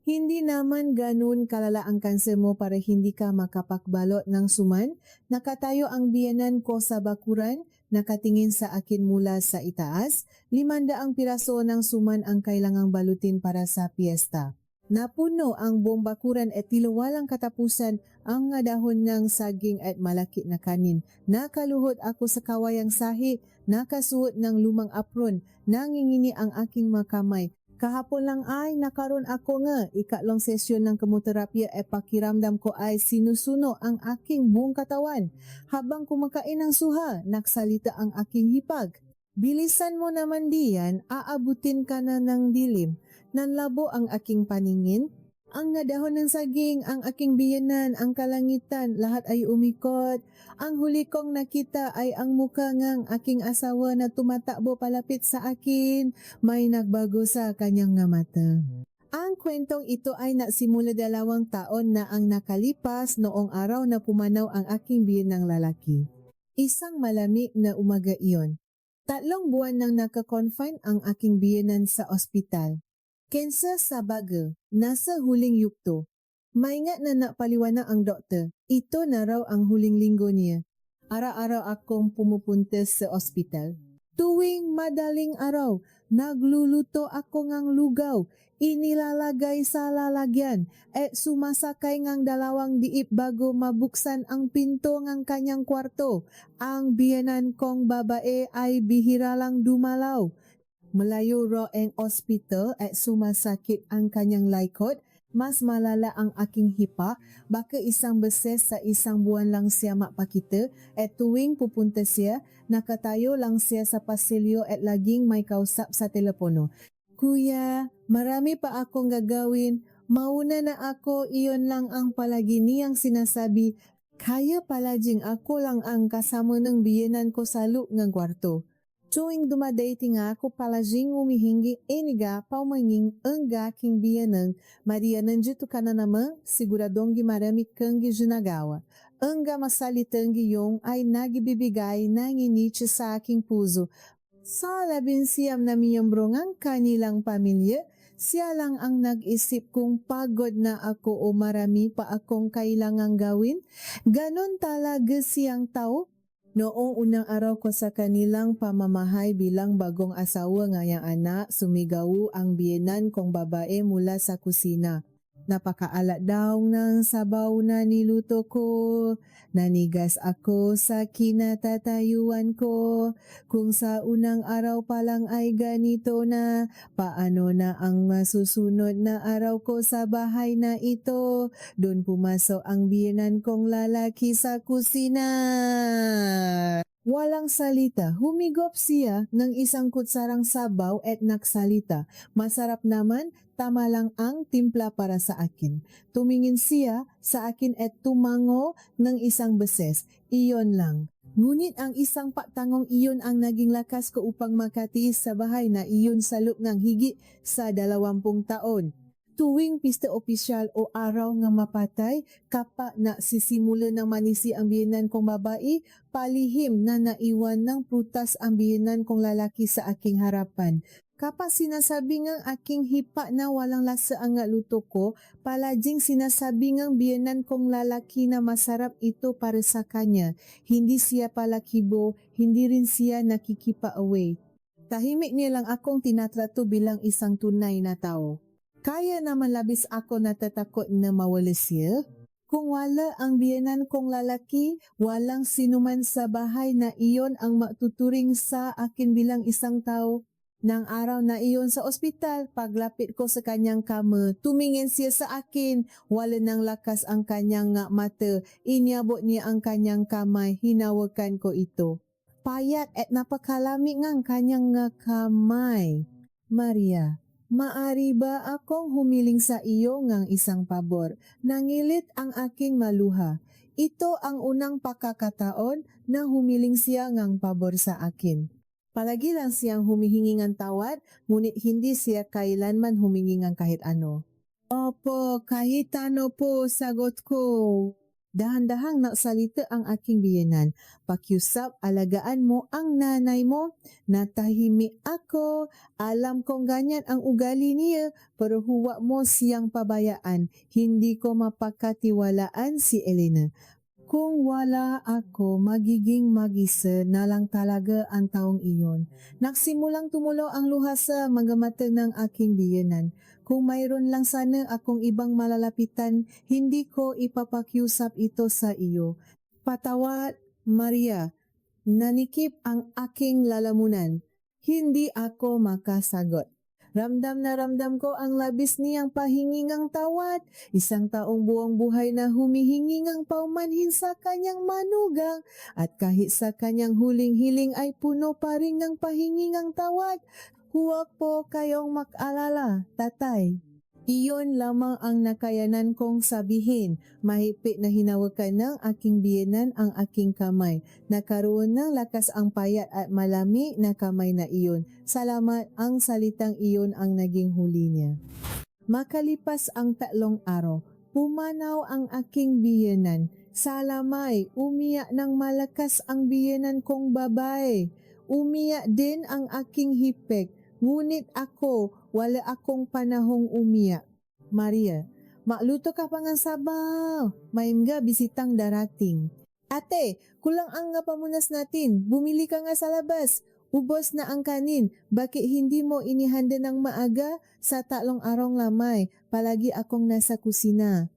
Hindi naman ganun kalala ang kanser mo para hindi ka makapagbalot ng suman. Nakatayo ang biyanan ko sa bakuran, nakatingin sa akin mula sa itaas. 500 piraso ng suman ang kailangang balutin para sa piyesta. Napuno ang buong bakuran at tilo walang katapusan ang nga dahon ng saging at malaki na kanin. Nakaluhod ako sa kawayang sahi, nakasuot ng lumang apron, nangingini ang aking mga kamay. Kahapon lang ay nakaroon ako nga ikatlong sesyon ng kemoterapiya at pakiramdam ko ay sinusuno ang aking buong katawan. Habang kumakain ng suha, nagsalita ang aking hipag. Bilisan mo naman diyan, aabutin ka na ng dilim. Nanlabo ang aking paningin. Ang nga dahon ng saging, ang aking biyanan, ang kalangitan, lahat ay umikot. Ang huli kong nakita ay ang mukha ng aking asawa na tumatakbo palapit sa akin. May nagbago sa kanyang nga mata. Ang kwentong ito ay nasimula 2 taon na ang nakalipas noong araw na pumanaw ang aking biyanang lalaki. Isang malamig na umaga iyon. 3 buwan nang naka-confine ang aking biyanan sa ospital. Kanser sa baga, nasa huling yugto. Maingat na napaliwanag ang doktor, ito na raw ang huling linggo niya. Araw-araw akong pumupunta sa ospital. Tuwing madaling araw, nagluluto ako ng lugaw, inilalagay sa lalagyan, at sumasakay ng 2 diip bago mabuksan ang pinto ng kanyang kwarto. Ang biyanan kong babae ay bihira lang dumalaw. Malayo raw ang ospital at sumasakit ang kanyang likod. Mas malala ang aking hipa, baka isang beses sa isang buwan lang siya mapakita at tuwing pupunta siya, nakatayo lang siya sa pasilyo at laging may kausap sa telepono. Kuya, marami pa akong gagawin. Mauna na ako, iyon lang ang palagi niyang sinasabi. Kaya palaging ako lang ang kasama ng biyenan ko sa loob ng kwarto. Tuwing dumadating ako palaging humihingi iniga paumanging ang aking biyanang Maria nandito ka na naman, siguradong marami kang ginagawa. Ang masalitang giyong ay nagibibigay ng initsa sa aking puso. Sa 11 na miyembro ng kanilang pamilya, siya lang ang nag-isip kung pagod na ako o marami pa akong kailangang gawin. Ganon talaga siyang tao. Noong unang araw ko sa kanilang pamamahay bilang bagong asawa ngayang anak, sumigaw ang biyenan kong babae mula sa kusina. Napakaalat daw ng sabaw na niluto ko. Nanigas ako sa kinatatayuan ko. Kung sa unang araw pa lang ay ganito na, paano na ang masusunod na araw ko sa bahay na ito? Doon pumasok ang biyenan kong lalaki sa kusina. Walang salita, humigop siya ng isang kutsarang sabaw at nagsalita. Masarap naman, tama lang ang timpla para sa akin. Tumingin siya sa akin at tumango ng isang beses. Iyon lang. Ngunit ang isang patangong iyon ang naging lakas ko upang makatiis sa bahay na iyon sa loob ng higit sa 20 taon. Tuwing pista opisyal o araw nga mapatay, kapa na sisimula ng manisi ang biyenan kong babae, palihim na naiwan ng prutas ang biyenan kong lalaki sa aking harapan. Kapag sinasabi ng aking hipa na walang lasa ang luto ko, palaging sinasabi ng biyenan kong lalaki na masarap ito para sa kanya. Hindi siya palakibo, hindi rin siya nakikipa-away. Tahimik niya lang akong tinatrato bilang isang tunay na tao. Kaya naman labis ako natatakot na mawala siya. Kung wala ang biyenan kong lalaki, walang sinuman sa bahay na iyon ang matuturing sa akin bilang isang tao. Nang araw na iyon sa ospital, paglapit ko sa kanyang kama, tumingin siya sa akin. Wala ng lakas ang kanyang mata. Iniabot niya ang kanyang kamay, hinawakan ko ito. Payat at napakalami ng kanyang kamay. Maria, maari ba akong humiling sa iyo ng isang pabor? Nangilit ang aking maluha. Ito ang unang pakakataon na humiling siya ng pabor sa akin. Palagi lang siyang humihingi ng tawad, ngunit hindi siya kailanman humingi ng kahit ano. Opo, kahit ano po, sagot ko. Dahan-dahang naksalita ang aking biyenan. Pakiusap, alagaan mo ang nanay mo. Natahimik ako. Alam kong ganyan ang ugali niya, pero huwag mo siyang pabayaan. Hindi ko mapakatiwalaan si Elena. Kung wala ako, magiging mag-isa na lang talaga ang taong iyon. Nagsimulang tumulo ang luha sa mga mata ng aking biyenan. Kung mayroon lang sana akong ibang malalapitan, hindi ko ipapakiusap ito sa iyo. Patawad, Maria. Nanikip ang aking lalamunan. Hindi ako makasagot. Ramdam na ramdam ko ang labis niyang pahingingang tawad. Isang taong buong buhay na humihingingang paumanhin sa kanyang manugang. At kahit sa kanyang huling hiling ay puno pa rin ng pahingingang tawad. Huwag po kayong mag-alala, tatay. Iyon lamang ang nakayanan kong sabihin. Mahigpit na hinawakan ng aking biyenan ang aking kamay. Nakaroon ng lakas ang payat at malami na kamay na iyon. Salamat, ang salitang iyon ang naging huli niya. Makalipas ang 3 araw, pumanaw ang aking biyenan. Sa lamay, umiyak ng malakas ang biyenan kong babae. Umiyak din ang aking hipek. Ngunit ako, wala akong panahong umiyak. Maria, makluto ka pa nga sabaw. Maimga bisitang darating. Ate, kulang ang nga pamunas natin. Bumili ka nga sa labas. Ubos na ang kanin. Bakit hindi mo inihanda ng maaga? Sa 3 araw lamay, palagi akong nasa kusina.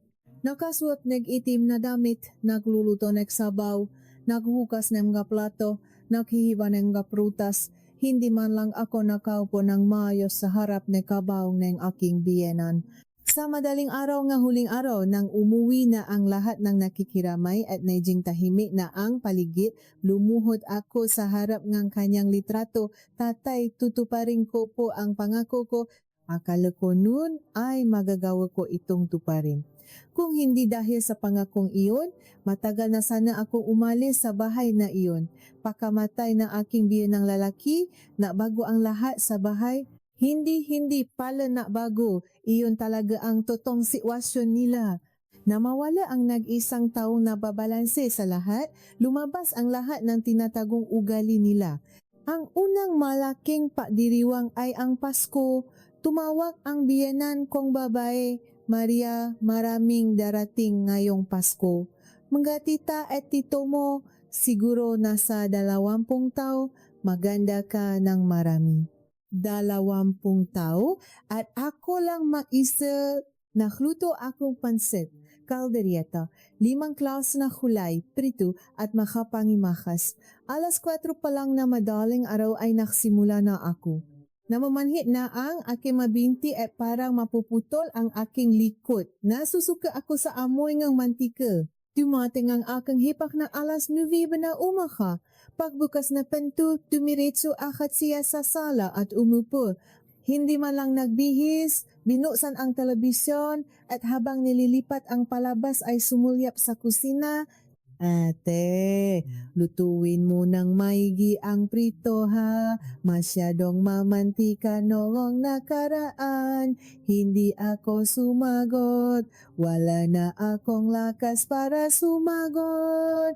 Nakasuot nag-itim na damit, nagluluto ng sabaw, naghuhukas ng mga plato, naghihiwa ng mga prutas. Hindi man lang ako nakaupo ng maayos sa harap ng kabaong ng aking biyenan. Sa madaling araw nga huling araw nang umuwi na ang lahat ng nakikiramay at naijing tahimik na ang paligid, lumuhod ako sa harap ng kanyang litrato. Tatay, tutuparin ko po ang pangako ko. Akala ko noon ay magagawa ko itong tuparin. Kung hindi dahil sa pangakong iyon, matagal na sana akong umalis sa bahay na iyon. Pagkamatay ng aking biyenang lalaki, nabago ang lahat sa bahay. Hindi pala nabago. Iyon talaga ang totoong sitwasyon nila. Namawala ang nag-isang taong nababalanse sa lahat, lumabas ang lahat ng tinatagong ugali nila. Ang unang malaking pagdiriwang ay ang Pasko. Tumawag ang biyenan kong babae, Maria, maraming darating ngayong Pasko. Mga tita at tito mo, siguro nasa 20 tao, maganda ka ng marami. 20 tao at ako lang mag-isa. Nakluto akong pansit, kaldereta, 5 klaus na kulay, prito at makapangimakas. 4:00 pa lang na madaling araw ay naksimula na ako. Namamanhit na ang aking mabinti at parang mapuputol ang aking likod. Nasusuka ako sa amoy ng mantika. Dumating ang aking hipak na 9:00 na umaga. Pagbukas na pinto, dumiretso agad siya sa sala at umupo. Hindi man lang nagbihis, binuksan ang telebisyon at habang nililipat ang palabas ay sumulyap sa kusina. Ate, lutuin mo ng maigi ang prito ha. Masyadong mamantika noong nakaraan. Hindi ako sumagot. Wala na akong lakas para sumagot.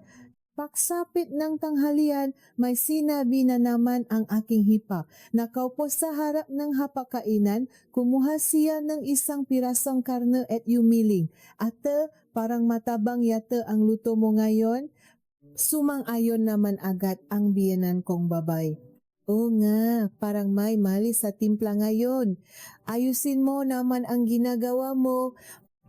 Pagsapit ng tanghalian, may sinabi na naman ang aking hipa. Nakaupo sa harap ng hapakainan, kumuha siya ng isang pirasong karne at yumiling. Ate, parang matabang yata ang luto mo ngayon. Sumang-ayon naman agad ang biyenan kong babay. Oo nga, parang may mali sa timpla ngayon. Ayusin mo naman ang ginagawa mo.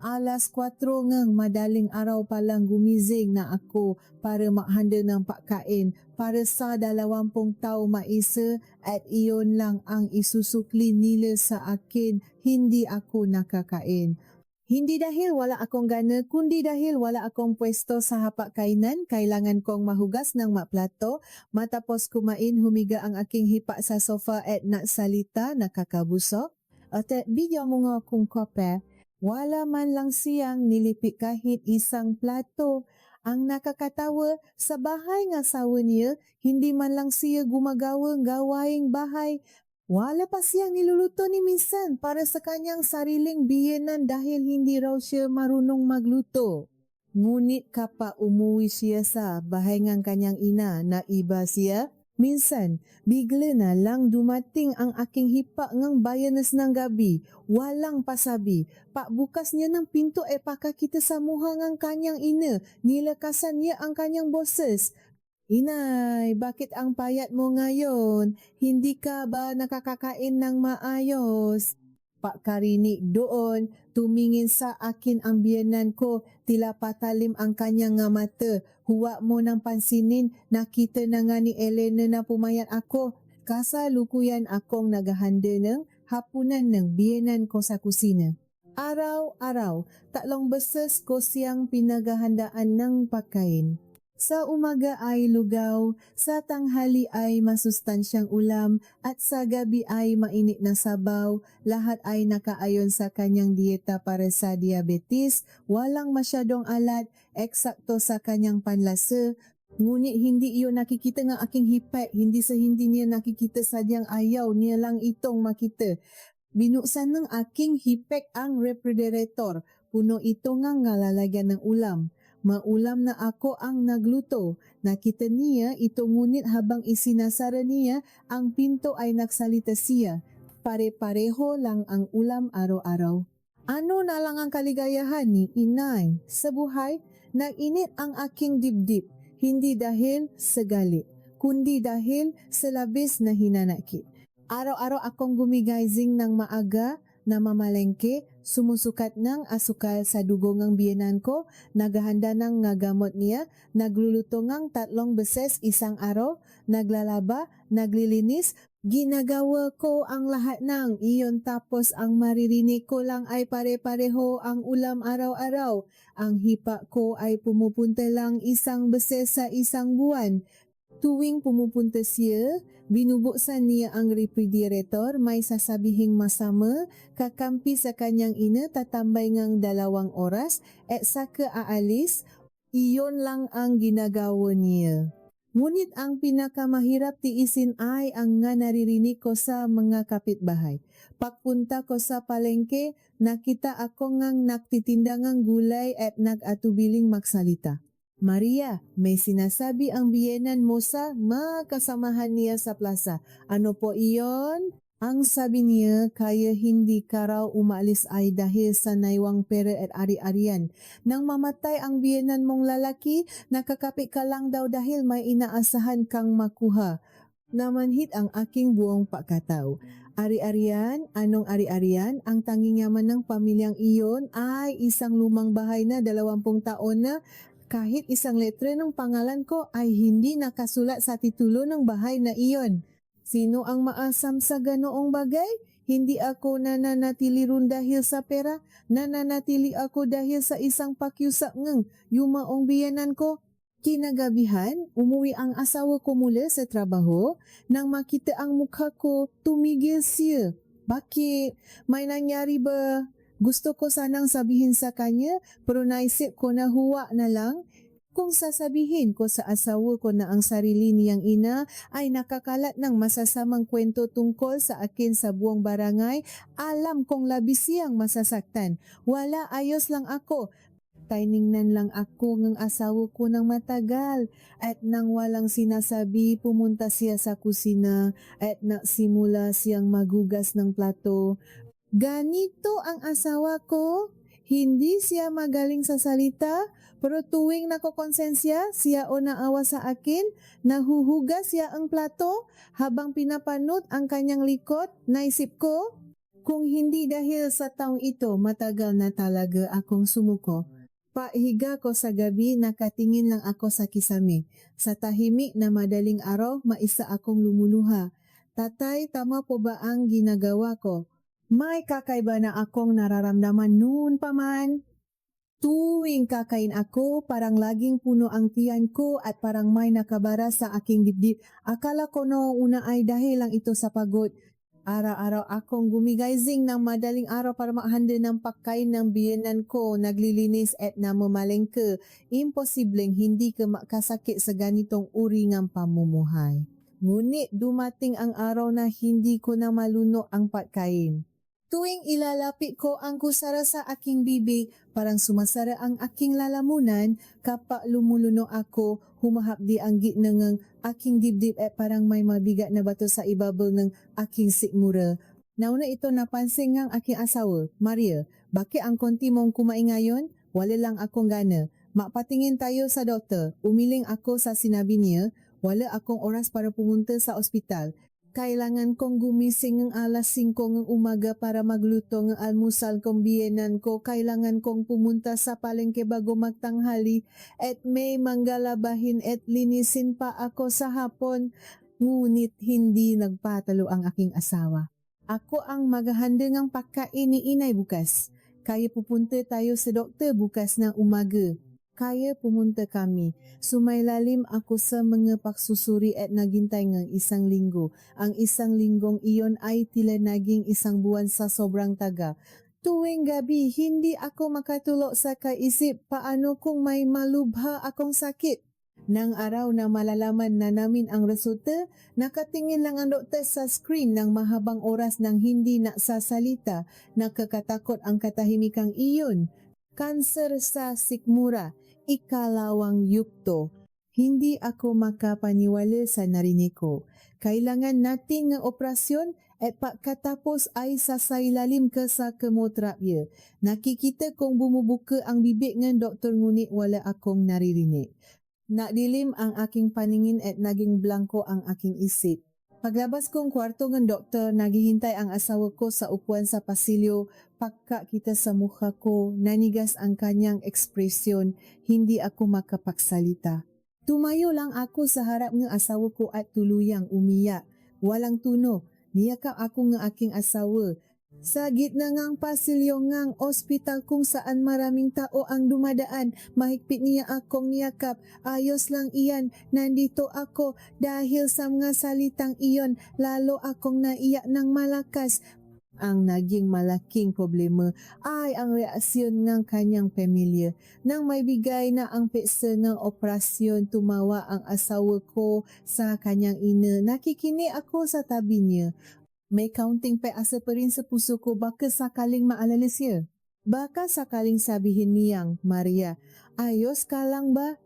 4:00 ngang madaling araw pa lang gumising na ako para maghanda ng pagkain para sa 20 tao maisa at iyon lang ang isusukli nila sa akin, hindi ako nakakain. Hindi dahil wala akong gana, kundi dahil wala akong pwesto sa hapagkainan, kailangan kong mahugas ng maplato. Matapos kumain, humiga ang aking hipa sa sofa at nagsalita, nakakabusok. At bigyan mo nga akong kape. Wala man lang siyang nilipik kahit isang plato. Ang nakakatawa, sa bahay ng asawa niya, hindi man lang siya gumagawang gawaing bahay. Wala pa siyang niluluto ni minsan para sa kanyang sariling biyenan dahil hindi raw siya marunong magluto. Ngunit kapa umuwi siya sa bahay ng kanyang ina na iba siya, minsan, bigla na lang dumating ang aking hipa ng bayanes ng gabi, walang pasabi. Pakbukas niya ng pinto pakakita sa muha ng kanyang ina, nilakasan niya ang kanyang boses. Inay, bakit ang payat mo ngayon? Hindi ka ba nakakakain ng maayos? Pak Karinik doon, tumingin sa akin ang biyenan ko, tila patalim ang kanyang nga mata. Huwag mo nang pansinin, nakita na nga ni Elena na pumayat ako. Kasalukuyan akong naghahanda ng hapunan ng biyenan ko sa kusina. Araw-araw, 3 beses ko siyang pinaghahandaan ng pagkain. Sa umaga ay lugaw, sa tanghali ay masustansyang ulam, at sa gabi ay mainit na sabaw. Lahat ay nakaayon sa kanyang dieta para sa diabetes, walang masyadong alat, eksakto sa kanyang panlasa. Ngunit hindi iyon nakikita ng aking hipay, hindi niya nakikita sadyang ayaw niya lang itong makita. Binuksan ng aking hipek ang refrigerator, puno ito ng lalagyan ng ulam. Maulam na ako ang nagluto. Nakita niya ito ngunit habang isinasara niya, ang pinto ay nagsalita siya. Pare-pareho lang ang ulam araw-araw. Ano na lang ang kaligayahan ni inay? Sa buhay, nag-init ang aking dibdib. Hindi dahil sa galit, kundi dahil sa labis na hinanakit. Araw-araw akong gumigazing ng maaga, namamalengke, sumusukat ng asukal sa dugo ng biyenan ko, naghahanda ng gamot niya, nagluluto ng 3 beses isang araw, naglalaba, naglilinis, ginagawa ko ang lahat ng iyon tapos ang maririnig ko lang ay pare-pareho ang ulam araw-araw. Ang hipa ko ay pumupunta lang 1 beses sa isang buwan. Tuwing pumupunta siya, binubuksan niya ang refrigerator, may sasabihing masama, kakampi sa kanyang ina, tatambay ng 2 oras, at saka aalis, iyon lang ang ginagawa niya. Ngunit ang pinakamahirap tiisin ay ang nga naririnig ko sa mga kapitbahay. Pagpunta ko sa palengke, nakita ako ngang nagtitinda ng gulay at nag-atubiling magsalita. Maria, may sinasabi ang biyenan mo sa makasamahan niya sa plaza. Ano po iyon? Ang sabi niya, kaya hindi ka raw umalis ay dahil sa naiwang pera at ari-arian. Nang mamatay ang biyenan mong lalaki, nakakapit ka lang daw dahil may inaasahan kang makuha. Namanhit ang aking buong pagkatao. Ari-arian? Anong ari-arian? Ang tanging yaman ng pamilyang iyon ay isang lumang bahay na 20 taon na. Kahit isang letra ng pangalan ko ay hindi nakasulat sa titulo ng bahay na iyon. Sino ang maasam sa ganoong bagay? Hindi ako nananatili ron dahil sa pera. Nananatili ako dahil sa isang pakiusap ng yumaong biyanan ko. Kinagabihan, umuwi ang asawa ko mula sa trabaho. Nang makita ang mukha ko, tumigil siya. Bakit? May nangyari ba? Gusto ko sanang sabihin sa kanya, pero naisip ko na huwa na lang. Kung sasabihin ko sa asawa ko na ang sarili niyang ina ay nakakalat ng masasamang kwento tungkol sa akin sa buong barangay, alam kong labis siyang masasaktan. Wala, ayos lang ako. Tiningnan lang ako ng asawa ko ng matagal at nang walang sinasabi, pumunta siya sa kusina at nagsimula siyang magugas ng plato. Ganito ang asawa ko. Hindi siya magaling sa salita, pero tuwing nakokonsensya, siya o naawa sa akin, nahuhugas siya ang plato habang pinapanot ang kanyang likod. Naisip ko, kung hindi dahil sa taong ito, matagal na talaga akong sumuko. Pahiga ko sa gabi, nakatingin lang ako sa kisame. Sa tahimik na madaling araw, maisa akong lumuluha. Tatay, tama po ba ang ginagawa ko? May kakaiba na akong nararamdaman noon pa man. Tuwing kakain ako, parang laging puno ang tiyan ko at parang may nakabara sa aking dibdib. Akala ko noong una ay dahil lang ito sa pagod. Araw-araw akong gumigazing ng madaling araw para makahanda ng pagkain ng biyenan ko, naglilinis at namamalengke. Imposibleng hindi ka makasakit sa ganitong uri ng pamumuhay. Ngunit dumating ang araw na hindi ko na maluno ang pagkain. Tuwing ilalapit ko ang kusara sa aking bibig, parang sumasara ang aking lalamunan, kapag lumuluno ako, humahapdi ang gitna ng aking dibdib at parang may mabigat na bato sa ibabaw ng aking sikmura. Nauna ito napansin ng aking asawa, Maria. Bakit ang konti mong kumain ngayon? Wala lang akong gana. Mapatingin tayo sa doktor. Umiling ako sa sinabi niya, wala akong oras para pumunta sa ospital. Kailangan kong gumising ng alas 5 ng umaga para magluto ng almusal kong biyenan ko. Kailangan kong pumunta sa palengke bago magtanghali at may manggalabahin at linisin pa ako sa hapon. Ngunit hindi nagpatalo ang aking asawa. Ako ang maghahanda ng pagkain ni inay bukas. Kaya pupunta tayo sa doktor bukas ng umaga. Kaya pumunta kami. Sumailalim ako sa mga pagsusuri at naghintay ng 1 linggo. Ang 1 linggong iyon ay tila naging 1 buwan sa sobrang taga. Tuwing gabi, hindi ako makatulog sa kaisip paano kung may malubha akong sakit. Nang araw na malalaman na namin ang resulta, nakatingin lang ang doktor sa screen ng mahabang oras nang hindi nasasalita. Nakakatakot ang katahimikang iyon. Kanser sa sikmura, ikalawang yugto. Hindi ako makapaniwala sa narinig ko. Kailangan natin ng operasyon at pagkatapos ay sasailalim ka sa kemoterapya. Nakikita kong bumubuka ang bibig ng doktor ngunit wala akong naririnig. Nakdilim ang aking paningin at naging blanko ang aking isip. Paglabas kong kwarto ng doktor, naghihintay ang asawa ko sa upuan sa pasilyo. Pagkakita sa mukha ko, nanigas ang kanyang ekspresyon. Hindi ako makapagsalita. Tumayo lang ako sa harap ng asawa ko at tuluyang umiyak. Walang tuno. Niyakap ako ng aking asawa. Sa gitna ng pasilyo ng ospital kung saan maraming tao ang dumadaan, mahigpit niya akong niyakap. Ayos lang iyan, nandito ako dahil sa mga salitang iyon, lalo akong naiyak ng malakas. Ang naging malaking problema ay ang reaksyon ng kanyang pamilya. Nang may bigay na ang peksa ng operasyon, tumawa ang asawa ko sa kanyang ina. Nakikinig ako sa tabi niya. May counting pa asa pa rin sa puso ko, baka sakaling maalala siya. Baka sakaling sabihin niyang, Maria, ayos ka lang ba?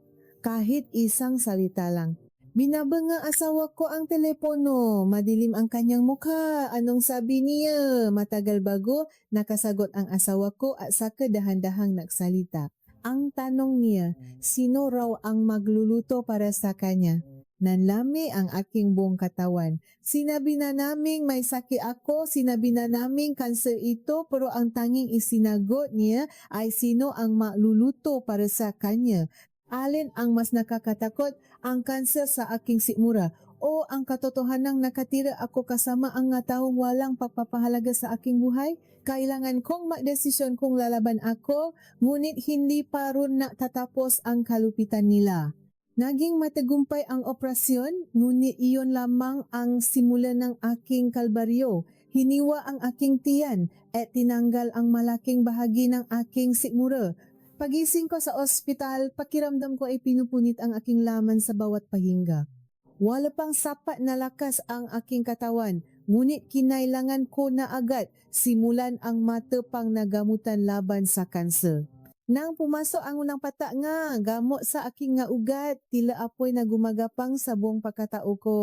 Kahit isang salita lang. Binabanga asawa ko ang telepono. Madilim ang kanyang mukha. Anong sabi niya? Matagal bago nakasagot ang asawa ko at saka dahan-dahang nagsalita. Ang tanong niya, sino raw ang magluluto para sa kanya? Nanlami ang aking buong katawan. Sinabi na naming may sakit ako, sinabi na naming kanser ito, pero ang tanging isinagot niya ay sino ang magluluto para sa kanya. Alin ang mas nakakatakot, ang kanser sa aking sikmura o ang katotohanang nakatira ako kasama ang nga taong walang pagpapahalaga sa aking buhay? Kailangan kong magdesisyon kung lalaban ako, ngunit hindi pa ron natatapos ang kalupitan nila. Naging matagumpay ang operasyon, ngunit iyon lamang ang simula ng aking kalbaryo. Hiniwa ang aking tiyan at tinanggal ang malaking bahagi ng aking sikmura. Pagising ko sa ospital, pakiramdam ko ay pinupunit ang aking laman sa bawat pahinga. Wala pang sapat na lakas ang aking katawan, ngunit kinailangan ko na agad simulan ang matapang na gamutan laban sa kanser. Nang pumasok ang unang patak nga, gamot sa aking nga ugat, tila apoy na gumagapang sa buong pagkatao ko.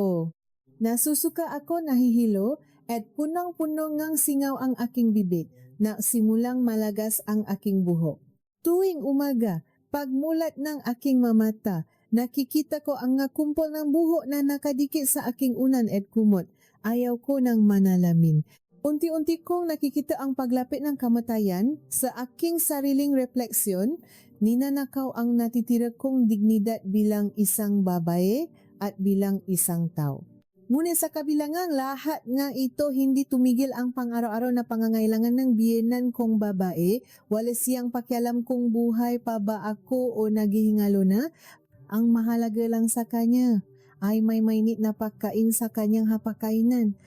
Nasusuka ako, nahihilo, at punang-puno ngang singaw ang aking bibig, na simulang malagas ang aking buhok. Tuwing umaga, pagmulat ng aking mamata, nakikita ko ang nga kumpol ng buhok na nakadikit sa aking unan at kumot. Ayaw ko nang manalamin. Unti-unti kong nakikita ang paglapit ng kamatayan. Sa aking sariling refleksyon, ninanakaw ang natitira kong dignidad bilang isang babae at bilang isang tao. Ngunit sa kabilangan, lahat nga ito hindi tumigil ang pang-araw-araw na pangangailangan ng biyenan kong babae. Wala siyang pakialam kung buhay pa ba ako o naghihingalo na. Ang mahalaga lang sa kanya ay may mainit na pagkain sa kanyang hapakainan.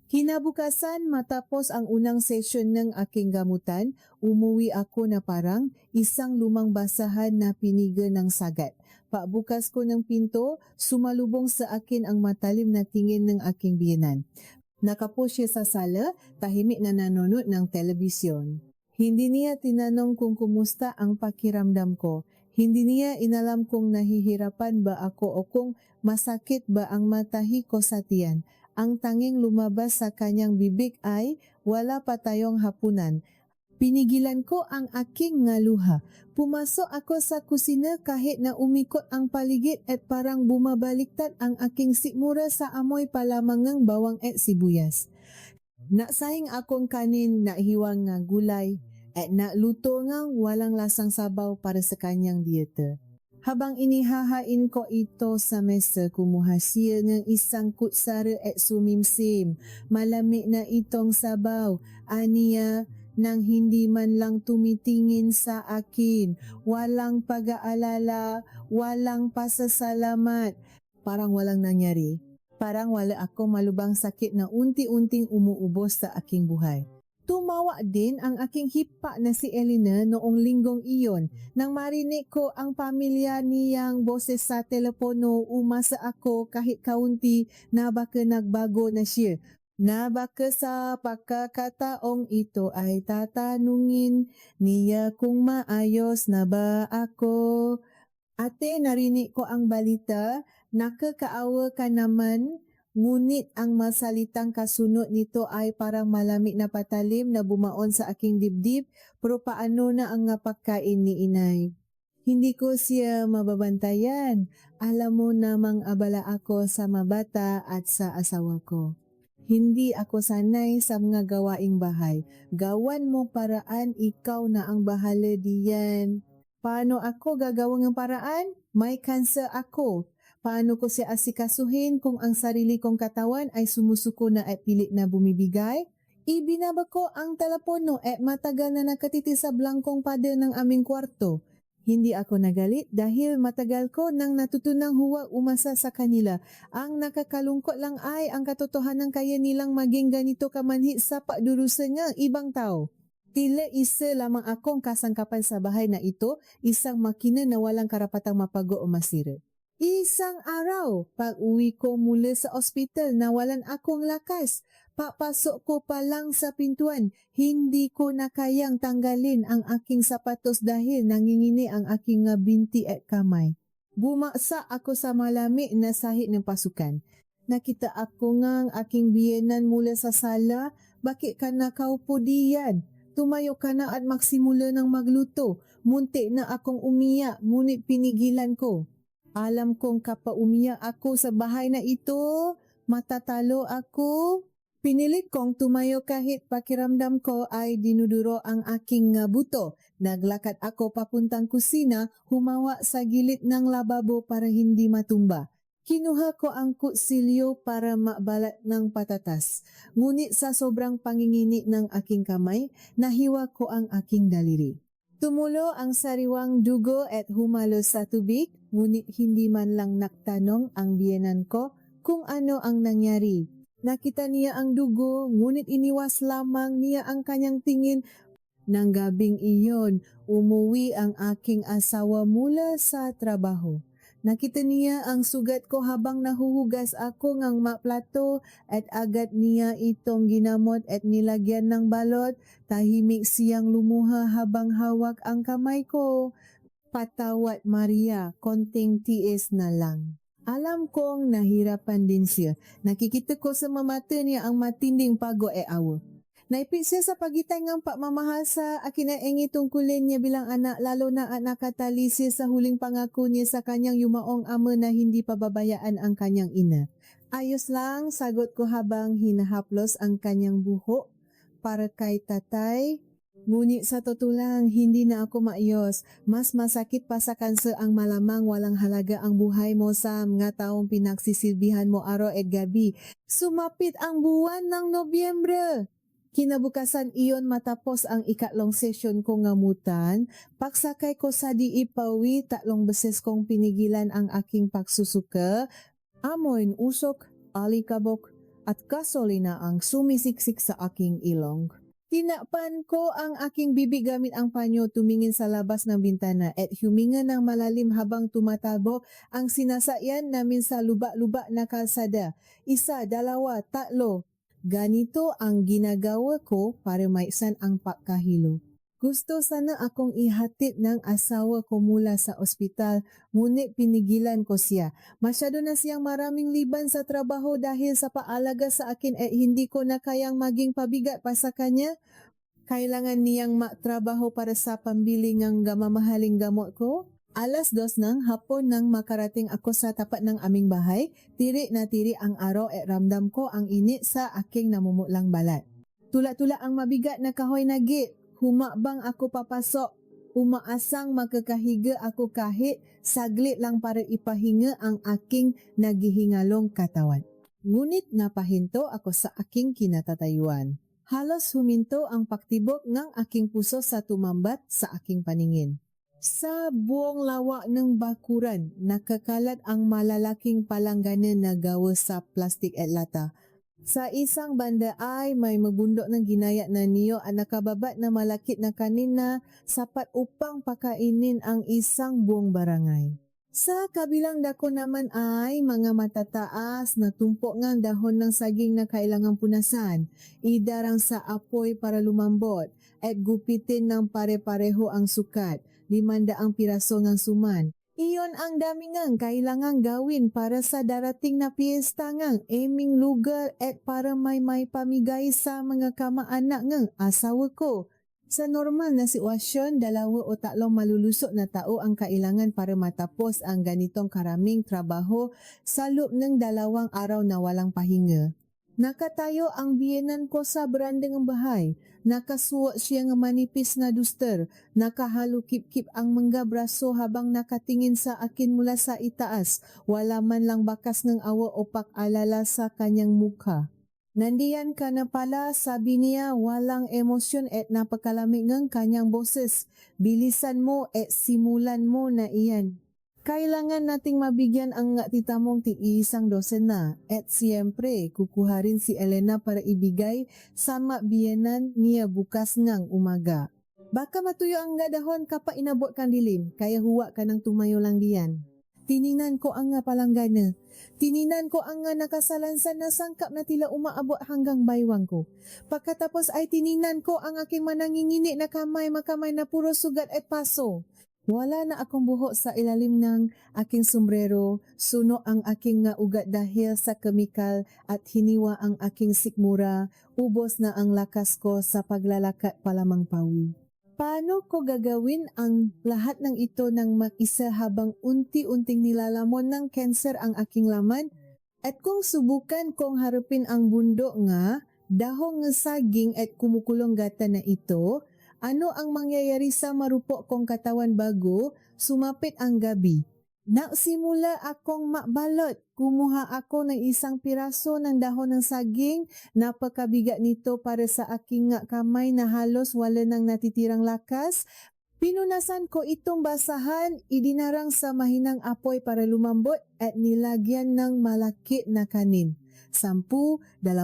Kinabukasan, matapos ang unang session ng aking gamutan, umuwi ako na parang isang lumang basahan na piniga ng sagat. Pagbukas ko ng pinto, sumalubong sa akin ang matalim na tingin ng aking biyenan. Nakapo siya sa sala, tahimik na nanonood ng telebisyon. Hindi niya tinanong kung kumusta ang pakiramdam ko. Hindi niya inalam kung nahihirapan ba ako o kung masakit ba ang matahi ko sa tiyan. Ang tanging lumabas sa kanyang bibig ay, wala pa tayong hapunan. Pinigilan ko ang aking ngaluha. Pumasok ako sa kusina kahit na umikot ang paligid at parang bumabaliktad ang aking sikmura sa amoy palamangang bawang at sibuyas. Nasaing akong kanin na hiwang nga gulay at naluto ngang walang lasang sabaw para sa kanyang dieta. Habang inihahain ko ito sa mesa, kumuha siya ng isang kutsara at sumimsim. Malamig na itong sabaw. Aniya, nang hindi man lang tumitingin sa akin. Walang pag-aalala, walang pasasalamat. Parang walang nangyari. Parang wala ako malubang sakit na unti-unting umuubos sa aking buhay. Tumawa din ang aking hipa na si Elena noong linggong iyon. Nang marinig ko ang pamilya niyang boses sa telepono, umasa ako kahit kaunti na baka nagbago na siya. Na baka sa pagkakataong ito ay tatanungin niya kung maayos na ba ako. Ate, narinig ko ang balita, nakakaawa ka naman, ngunit ang masalitang kasunod nito ay parang malamig na patalim na bumaon sa aking dibdib, pero paano na ang nga pagkain ni inay? Hindi ko siya mababantayan. Alam mo namang abala ako sa mabata at sa asawa ko. Hindi ako sanay sa mga gawaing bahay. Gawan mo paraan, ikaw na ang bahala diyan. Paano ako gagawin ng paraan? May cancer ako. Paano ko siya asikasuhin kung ang sarili kong katawan ay sumusuko na at pilit na bumibigay? Ibinaba ko ang telepono at matagal na nakatiti sa blangkong pader ng aming kwarto. Hindi ako nagalit dahil matagal ko nang natutunang huwag umasa sa kanila. Ang nakakalungkot lang ay ang katotohanan kaya nilang maging ganito kamanhit sa pagdurusa ng ibang tao. Tila isa lamang akong kasangkapan sa bahay na ito, isang makina na walang karapatang mapago o masira. Isang araw, pag-uwi ko mula sa ospital, nawalan akong lakas. Papasok ko pa lang sa pintuan, hindi ko na kayang tanggalin ang aking sapatos dahil nangingini ang aking binti at kamay. Bumaksa ako sa malamig na sahig ng pasukan. Nakita ako ngang aking biyenan mula sa sala. Bakit ka nakaupo diyan? Tumayo ka na at magsimula ng magluto. Muntik na akong umiyak, ngunit pinigilan ko. Alam kong kapag umiyak ako sa bahay na ito, matatalo ako. Pinilit kong tumayo kahit pakiramdam ko ay dinuduro ang aking buto. Naglakad ako papuntang kusina, humawa sa gilid ng lababo para hindi matumba. Kinuha ko ang kutsilyo para mabalat ng patatas. Ngunit sa sobrang pangingini ng aking kamay, nahiwa ko ang aking daliri. Tumulo ang sariwang dugo at humalo sa tubig, ngunit hindi man lang nagtanong ang biyenan ko kung ano ang nangyari. Nakita niya ang dugo, ngunit iniwas lamang niya ang kanyang tingin. Nang gabing iyon, umuwi ang aking asawa mula sa trabaho. Nakita niya ang sugat ko habang nahuhugas ako ng plato at agad niya itong ginamot at nilagyan ng balot. Tahimik siyang lumuha habang hawak ang kamay ko. Patawad Maria, konting tiis na lang. Alam kong nahirapan din siya. Nakikita ko sa mata niya ang matinding pagod at awa. Naipit siya sa pagitan ng pagmamahal sa akinaingi tungkulin niya bilang anak, lalo na at nakatali siya sa huling pangako niya sa kanyang yumaong ama na hindi pababayaan ang kanyang ina. Ayos lang, sagot ko habang hinahaplos ang kanyang buhok para kay tatay. Ngunit sa totoo lang, hindi na ako maayos. Mas masakit pa sa kanser ang malamang walang halaga ang buhay mo sa mga taong pinagsisilbihan mo araw at gabi. Sumapit ang buwan ng Nobyembre. Kinabukasan iyon matapos ang ikatlong sesyon kong ngamutan, pagsakay ko sa Diipawi, 3 beses kong pinigilan ang aking pagsusuka, amoy usok, alikabok at gasolina ang sumisiksik sa aking ilong. Tinakpan ko ang aking bibig gamit ang panyo, tumingin sa labas ng bintana at huminga ng malalim habang tumatabo ang sinasakyan namin sa luba-luba na kalsada. 1, 2, 3. Ganito ang ginagawa ko para maiksan ang pagkahilo. Gusto sana akong ihatid ng asawa ko mula sa ospital, ngunit pinigilan ko siya. Masyado na siyang maraming liban sa trabaho dahil sa paalaga sa akin at hindi ko na kayang maging pabigat pa sa kanya. Kailangan niyang magtrabaho para sa pambili ng mamahaling gamot ko. 2:00 ng hapon nang makarating ako sa tapat ng aming bahay, tiri na tiri ang araw at ramdam ko ang init sa aking namumutlang balat. Tula-tula ang mabigat na kahoy na gate. Humakbang ako papasok. Umaasang makakahiga ako kahit saglit lang para ipahinga ang aking naghihingalong katawan. Ngunit napahinto ako sa aking kinatatayuan. Halos huminto ang paktibok ng aking puso sa tumambat sa aking paningin. Sa buong lawak ng bakuran, nakakalat ang malalaking palangganan na gawa sa plastik at lata. Sa isang banda ay may magbundok ng ginaya na niyo at nakababat na malakit na kanin na sapat upang pakainin ang isang buong barangay. Sa kabilang dako naman ay mga matataas na tumpok ng dahon ng saging na kailangang punasan, idarang sa apoy para lumambot at gupitin ng pare-pareho ang sukat, 500 piraso ng suman. Iyon ang dami ngang kailangang gawin para sa darating na piyesta ngang aming lugar at para may pamigay sa mga kamaanak ngang asawa ko. Sa normal na sitwasyon, 2 o 3 malulusot na tao ang kailangan para matapos ang ganitong karaming trabaho sa loob ng 2 araw na walang pahinga. Nakatayo ang biyenan ko sa beranda ng bahay. Nakasuot siya ng manipis na duster. Nakahalukip-kip ang mga braso habang nakatingin sa akin mula sa itaas. Wala man lang bakas ng awa o pag-alala sa kanyang mukha. Nandiyan ka na pala, sabi niya, walang emosyon at napakalamig ng kanyang boses. Bilisan mo at simulan mo na iyan. Kailangan nating mabigyan ang tita mong tiisang dosena at siyempre kukuha rin si Elena para ibigay sa biyenan niya bukas ng umaga. Baka matuyo ang dahon kapag inabot kang dilim, kaya huwa ka ng tumayo lang diyan. Tininan ko ang palanggana. Tininan ko ang nakasalansan na sangkap na tila umaabot hanggang baywang ko. Pagkatapos ay tininan ko ang aking manangingini na kamay-makamay na puro sugat at paso. Wala na akong buhok sa ilalim ng aking sombrero, suno ang aking ugat dahil sa kemikal at hiniwa ang aking sikmura, ubos na ang lakas ko sa paglalakat palamang pawi. Paano ko gagawin ang lahat ng ito ng mag-isa habang unti-unting nilalamon ng cancer ang aking laman? At kung subukan kong harapin ang bundok nga, dahong ng saging at kumukulong gata na ito, ano ang mangyayari sa marupok kong katawan bago sumapit ang gabi? Nagsimula akong makbalot. Kumuha ako ng 1 piraso ng dahon ng saging. Napakabigat nito para sa aking kamay na halos wala nang natitirang lakas. Pinunasan ko itong basahan, idinarang sa mahinang apoy para lumambot at nilagyan ng malakit na kanin. 10, 20, 30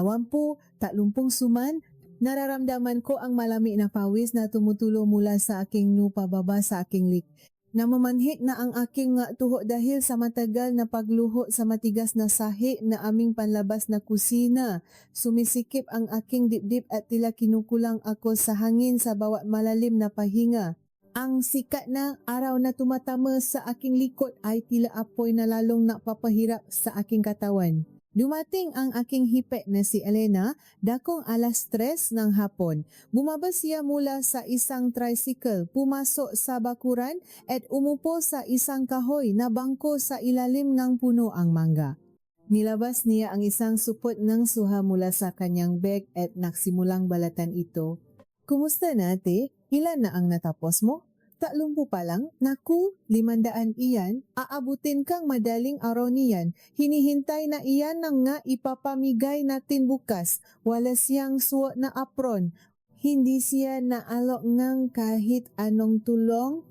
suman. Nararamdaman ko ang malamig na pawis na tumutulo mula sa aking pababa sa aking lik. Namamanhik na ang aking tuhod dahil sa matagal na pagluho sa matigas na sahi na aming panlabas na kusina. Sumisikip ang aking dibdib at tila kinukulang ako sa hangin sa bawat malalim na pahinga. Ang sikat na araw na tumatama sa aking likod ay tila apoy na lalong napapahirap sa aking katawan. Dumating ang aking hipet na si Elena, dakong 3:00 ng hapon. Bumaba siya mula sa isang tricycle, pumasok sa bakuran at umupo sa isang kahoy na bangko sa ilalim ng puno ang mangga. Nilabas niya ang isang supot ng suha mula sa kanyang bag at nagsimulang balatan ito. Kumusta na ate? Ilan na ang natapos mo? 30 pa lang? Naku, 500 iyan. Aabutin kang madaling araw niyan. Hinihintay na iyan nang nga ipapamigay natin bukas. Wala siyang suot na apron. Hindi siya naalok ng kahit anong tulong.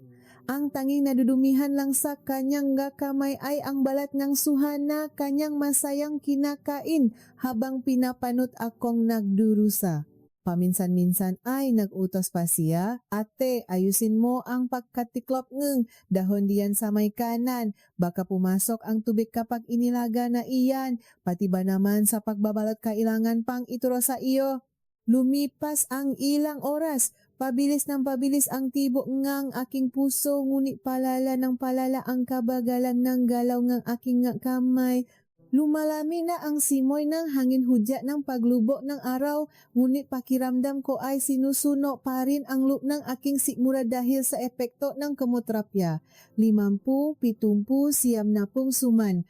Ang tanging nadudumihan lang sa kanyang kamay ay ang balat ng suha na kanyang masayang kinakain habang pinapanot akong nagdurusa. Paminsan-minsan ay nag-utos pa siya, "Ate, ayusin mo ang pagkatiklop ng dahon diyan sa may kanan. Baka pumasok ang tubig kapag inilaga na iyan. Pati ba naman sa pagbabalot kailangan pang ituro sa iyo?" Lumipas ang ilang oras. Pabilis ng pabilis ang tibok ngang aking puso, ngunit palala ng palala ang kabagalan ng galaw ng aking nga kamay. Lumalami na ang simoy ng hangin hudya ng paglubok ng araw, ngunit pakiramdam ko ay sinusuno pa rin ang loop ng aking sikmura dahil sa epekto ng kemoterapya. 50, 70, 90 suman.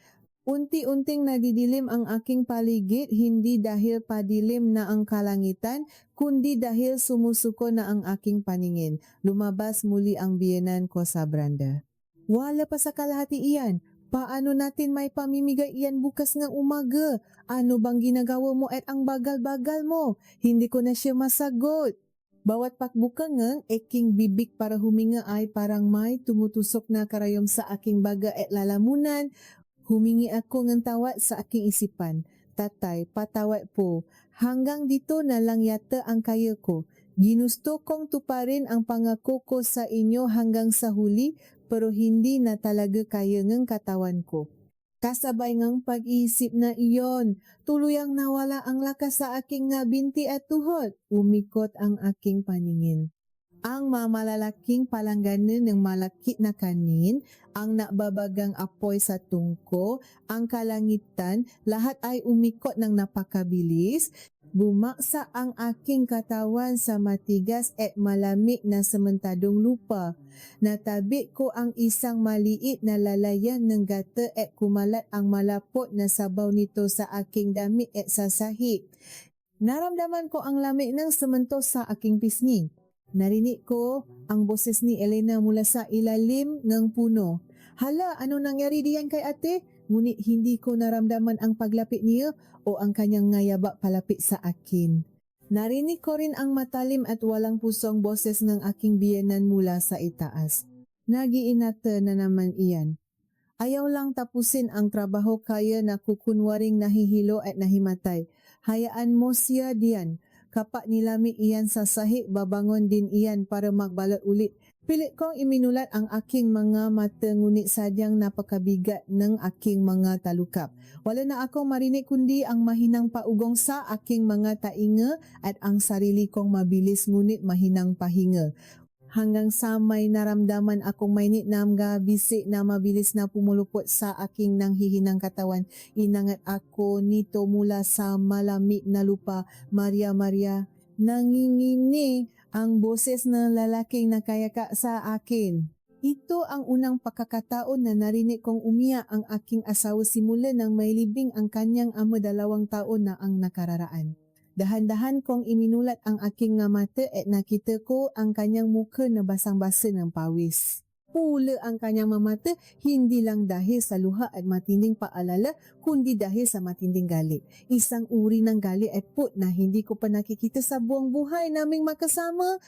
Unti-unting nadidilim ang aking paligid, hindi dahil padilim na ang kalangitan, kundi dahil sumusuko na ang aking paningin. Lumabas muli ang biyenan ko sa beranda. "Wala pa sa kalahati iyan. Paano natin may pamimigay iyan bukas ng umaga? Ano bang ginagawa mo at ang bagal-bagal mo?" Hindi ko na siya masagot. Bawat pakbuka ng aking bibig para huminga ay parang may tumutusok na karayom sa aking baga at lalamunan. Humingi ako ng tawad sa aking isipan. "Tatay, patawad po. Hanggang dito na lang yata ang kaya ko. Ginusto kong tuparin ang pangako ko sa inyo hanggang sa huli, pero hindi na talaga kaya ng katawan ko." Kasabay ngang pag-iisip na iyon, tuluyang nawala ang lakas sa aking nga binti at tuhod. Umikot ang aking paningin. Ang mamalalaking palangganan ng malakit na kanin, ang nababagang apoy sa tungko, ang kalangitan, lahat ay umikot ng napakabilis. Bumaksa ang aking katawan sa matigas at malamig na sementadong lupa. Natabi ko ang isang maliit na lalayan ng gata at kumalat ang malapot na sabaw nito sa aking damit at sa sahig. Naramdaman ko ang lamig ng semento sa aking pisngi. Narinig ko ang boses ni Elena mula sa ilalim ng puno. "Hala, ano nangyari diyan kay ate?" Ngunit hindi ko naramdaman ang paglapit niya o ang kanyang ngayaba palapit sa akin. Narinig ko rin ang matalim at walang pusong boses ng aking biyenan mula sa itaas. "Nagiinata na naman iyan. Ayaw lang tapusin ang trabaho kaya nakukunwaring nahihilo at nahimatay. Hayaan mo siya diyan. Kapag nilami iyan sa sahig, babangon din iyan para magbalot ulit." Pilit kong iminulat ang aking mga mata, ngunit sadyang napakabigat ng aking mga talukap. Wala na akong marinig kundi ang mahinang paugong sa aking mga tainga at ang sarili kong mabilis ngunit mahinang pahinga. Hanggang sa may naramdaman akong mainit na bisik na mabilis na pumulupot sa aking nanghihinang katawan. Inangat ako nito mula sa malamig na lupa. "Maria, Maria." Nanginginig ang boses ng lalaking nakayaka sa akin. Ito ang unang pagkakataon na narinig kong umiyak ang aking asawa simula nang may libing ang kanyang ama 2 taon na ang nakararaan. Dahan-dahan kong iminulat ang aking nga mata at nakita ko ang kanyang muka na basang-basa ng pawis. Pula ang kanyang mamata, hindi lang dahil sa luha at matinding paalala, kundi dahil sa matinding galit. Isang uri ng galit at put na hindi ko pa nakikita sa buong buhay naming makasama.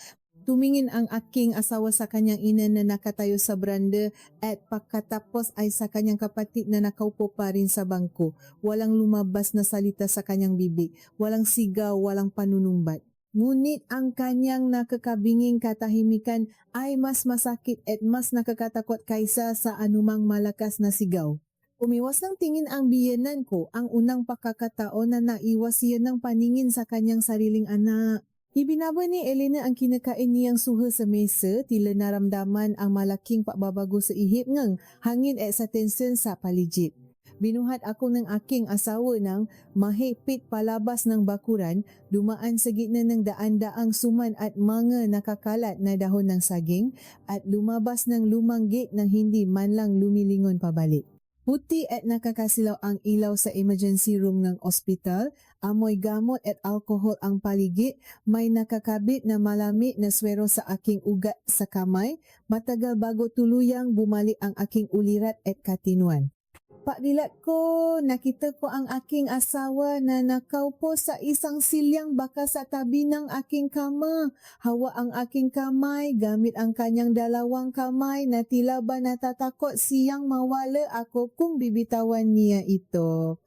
Tumingin ang aking asawa sa kanyang ina na nakatayo sa beranda at pagkatapos ay sa kanyang kapatid na nakaupo pa rin sa bangko. Walang lumabas na salita sa kanyang bibig, walang sigaw, walang panunumbat. Ngunit ang kanyang nakakabinging katahimikan ay mas masakit at mas nakakatakot kaysa sa anumang malakas na sigaw. Umiwas ng tingin ang biyenan ko, ang unang pagkakataon na naiwas siya ng paningin sa kanyang sariling anak. Ibinaba ni Elena ang kinakain niyang suha sa mesa, tila naramdaman ang malaking pagbabago sa ihip ng hangin at sa tensyon sa paligid. Binuhat ako ng aking asawa ng mahigpit palabas ng bakuran, dumaan sa gitna ng daan-daang suman at mga nakakalat na dahon ng saging, at lumabas ng lumang gate nang hindi man lang lumilingon pabalik. Puti at nakakasilaw ang ilaw sa emergency room ng ospital, amoy gamot at alkohol ang paligid, may nakakabit na malamig na swero sa aking ugat sa kamay, matagal bago tuluyang bumalik ang aking ulirat at katinuan. Pagdilat ko, nakita ko ang aking asawa na nakaupo sa isang silyang baka sa tabi ng aking kama. Hawa ang aking kamay gamit ang kanyang 2 kamay na tila ba natatakot siyang mawala ako kung bibitawan niya ito.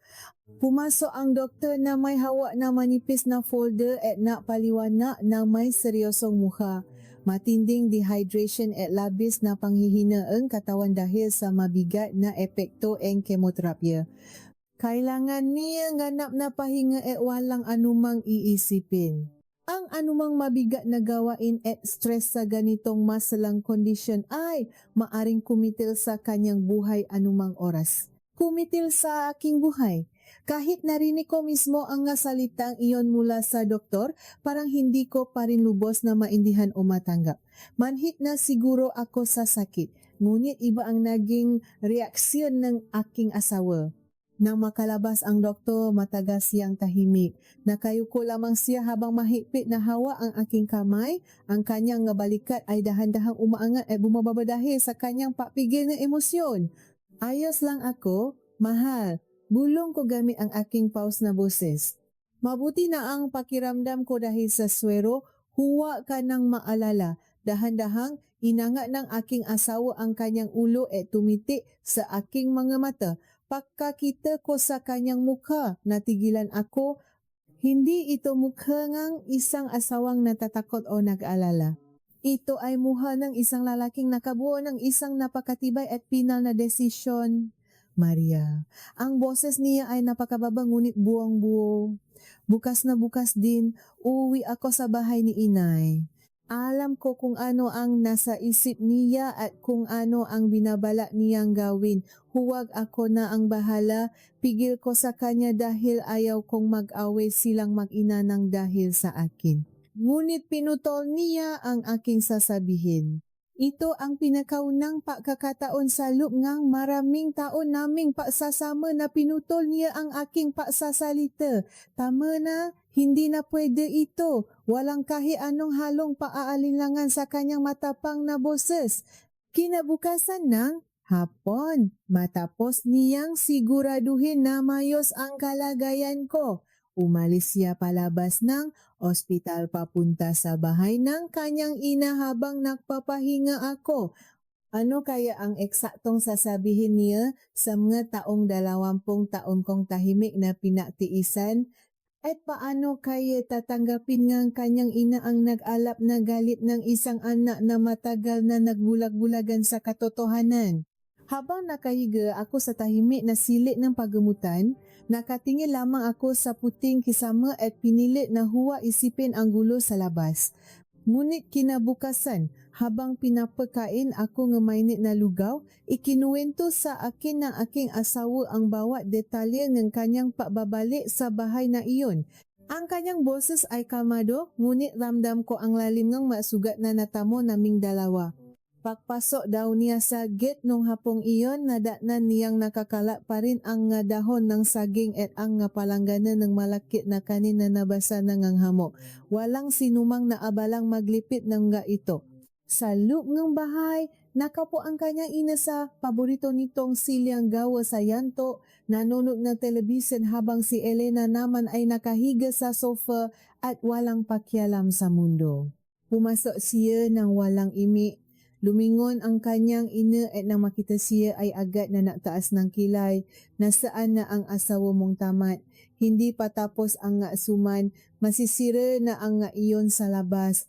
Pumasok ang doktor na may hawak na manipis na folder at nak paliwanag na may seryosong mukha. Matinding dehydration at labis na panghihina ang katawan dahil sa mabigat na epekto ang kemoterapiya. Kailangan niya ganap na pahinga at walang anumang iisipin. Ang anumang mabigat na gawain at stress sa ganitong masalang kondisyon ay maaring kumitil sa kanyang buhay anumang oras. Kumitil sa aking buhay. Kahit narinig ko mismo ang salitang iyon mula sa doktor, parang hindi ko pa rin lubos na maindihan o matanggap. Manhit na siguro ako sa sakit, ngunit iba ang naging reaksyon ng aking asawa. Nang makalabas ang doktor, matagal siyang tahimik. Nakayuko lamang siya habang mahigpit na hawa ang aking kamay. Ang kanyang balikat ay dahan-dahang umaangat at bumababa dahil sa kanyang pakpigil ng emosyon. Ayos lang ako, mahal. Bulong ko gamit ang aking paus na boses. Mabuti na ang pakiramdam ko dahil sa swero, huwa ka ng maalala. Dahan-dahang inangat ng aking asawa ang kanyang ulo at tumitik sa aking mga mata. Pagkakita ko sa kanyang mukha, natigilan ako. Hindi ito mukha ng isang asawang natatakot o nag-alala. Ito ay mukha ng isang lalaking nakabuo ng isang napakatibay at pinal na desisyon. Maria, ang boses niya ay napakababa ngunit buwang-buo. Bukas na bukas din, uuwi ako sa bahay ni inay. Alam ko kung ano ang nasa isip niya at kung ano ang binabala niyang gawin. Huwag ako na ang bahala, pigil ko sa kanya dahil ayaw kong mag-away silang mag-ina ng dahil sa akin. Ngunit pinutol niya ang aking sasabihin. Ito ang pinakaunang pagkakataon sa loob ng maraming taon naming pagsasama na pinutol niya ang aking pagsasalita. Tama na, hindi na pwede ito. Walang kahit anong halong paaalinlangan sa kanyang matapang na boses. Kinabukasan ng hapon, matapos niyang siguraduhin na mayos ang kalagayan ko. Umalis siya palabas ng ospital papunta sa bahay ng kanyang ina habang nagpapahinga ako. Ano kaya ang eksaktong sasabihin niya sa mga taong 20 taon kong tahimik na pinagtiisan? At paano kaya tatanggapin ng kanyang ina ang nag-alap na galit ng isang anak na matagal na nagbulag-bulagan sa katotohanan? Habang nakahiga ako sa tahimik na silit ng pagamutan, nakatingin lamang ako sa puting kisama at pinilit na huwa isipin ang gulo sa labas. Ngunit kinabukasan, habang pinapakain ako ng mainit na lugaw, ikinuwento sa akin ng aking asawa ang bawat detalye ng kanyang pagbabalik sa bahay na iyon. Ang kanyang boses ay kalmado, ngunit ramdam ko ang lalim ng masugat na natamo naming dalawa. Pagpasok daw niya sa gate nung hapong iyon, nadatnan niyang nakakalat pa rin ang dahon ng saging at ang palangganan ng malakit na kanin na nabasa ng hamok. Walang sinumang naabalang maglipit ng ito. Sa loob ng bahay, nakapo ang kanyang ina sa paborito nitong silyang gawa sa yanto, nanonood ng television habang si Elena naman ay nakahiga sa sofa at walang pakialam sa mundo. Pumasok siya ng walang imi. Lumingon ang kanyang ina at nang makita siya ay agad na nagtaas ng kilay. Nasaan na ang asawa mong tamat? Hindi pa tapos ang suman, masisira na ang iyon sa labas.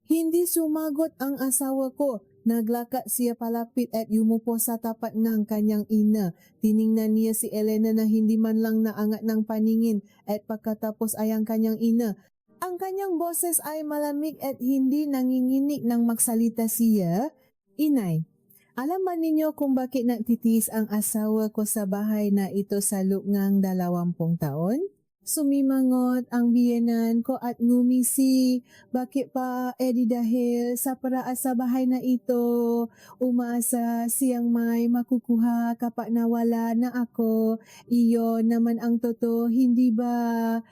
Hindi sumagot ang asawa ko. Naglakad siya palapit at yumupo sa tapat ng kanyang ina. Tiningnan niya si Elena na hindi man lang naangat ng paningin at pagkatapos ay ang kanyang ina. Ang kanyang boses ay malamig at hindi nanginginig nang magsalita siya. Inay, alam ba ninyo kung bakit nagtitiis ang asawa ko sa bahay na ito sa loob ng 20 taon? Sumimangot ang biyenan ko at ngumisi. Bakit pa dahil sa paraas sa bahay na ito, umaasa siyang may makukuha kapag nawala na ako. Iyon naman ang totoo, hindi ba?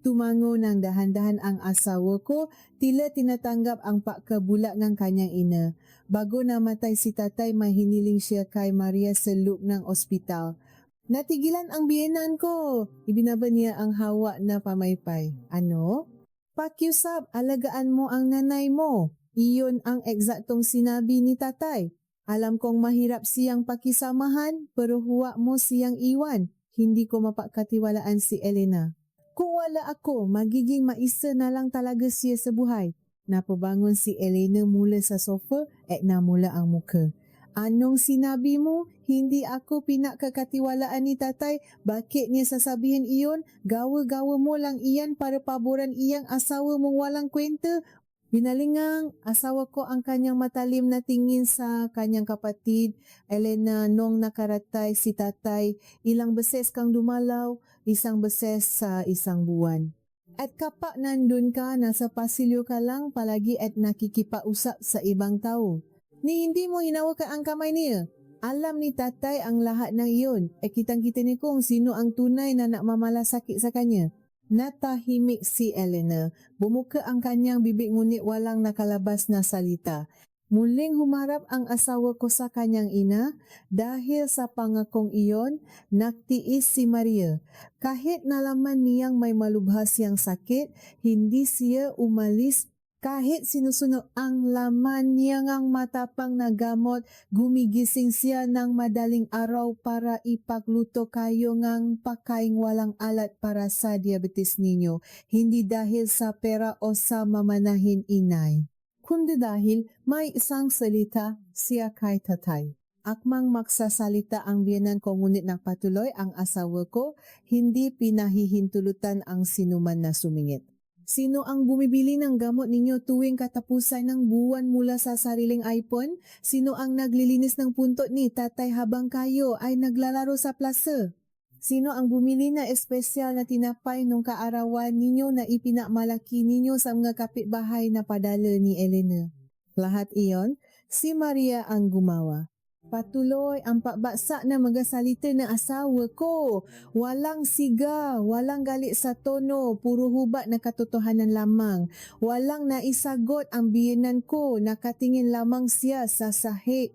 Tumango ng dahan-dahan ang asawa ko, tila tinatanggap ang pagkabulak ng kanyang ina. Bago namatay si tatay, mahiniling siya kay Maria sa loob ng ospital. Natigilan ang biyenan ko. Ibinaba niya ang hawa na pamaypay. Ano? Pakiusap, alagaan mo ang nanay mo. Iyon ang eksaktong sinabi ni tatay. Alam kong mahirap siyang pakisamahan, pero huwag mo siyang iwan. hindi ko mapakatiwalaan si Elena. Kung wala ako, magiging maisa na lang talaga siya sa buhay. Napabangon si Elena mula sa sofa at namula ang muka. Anong sinabi mo? Hindi ako pinakakatiwalaan ni tatay. Bakit niya sasabihin iyon? Gawa-gawa mo lang iyan para paboran iyang asawa mong walang kwenta. Binalingang asawa ko ang kanyang matalim na tingin sa kanyang kapatid. Elena, nung nakaratay si tatay, ilang beses kang dumalaw, isang beses sa isang buwan. At kapag nandun ka, nasa pasilyo ka lang palagi at nakikipausap sa ibang tao. Ni hindi mo hinawakan ang kamay niya. Alam ni tatay ang lahat ng iyon. Kitang-kita ni kung sino ang tunay na nakmamalasakit sa kanya. Natahimik si Elena. Bumuka ang kanyang bibig ngunit walang nakalabas na salita. Muling humarap ang asawa ko sa kanyang ina. Dahil sa pangakong iyon, nagtiis si Maria. Kahit nalaman niyang may malubhas siyang sakit, hindi siya umalis. Kahit sinusunod ang laman niya ngang matapang na gamot, gumigising siya ng madaling araw para ipagluto kayo ngang pakaing walang alat para sa diabetes ninyo. Hindi dahil sa pera o sa mamanahin inay, kundi dahil may isang salita siya kay tatay. Akmang magsasalita ang biyanan ko ngunit nagpatuloy ang asawa ko, hindi pinahihintulutan ang sinuman na sumingit. Sino ang bumibili ng gamot ninyo tuwing katapusan ng buwan mula sa sariling iPhone? Sino ang naglilinis ng puntot ni tatay habang kayo ay naglalaro sa plaza? Sino ang bumili na espesyal na tinapay nung kaarawan ninyo na ipinamalaki ninyo sa mga kapitbahay na padala ni Elena? Lahat iyon, si Maria ang gumawa. Patuloy ang pagbaksa na magasalita ng asawa ko. Walang siga, walang galit sa tono, puro hubad na katotohanan lamang. Walang naisagot ang biyenan ko, nakatingin lamang siya sa sahig.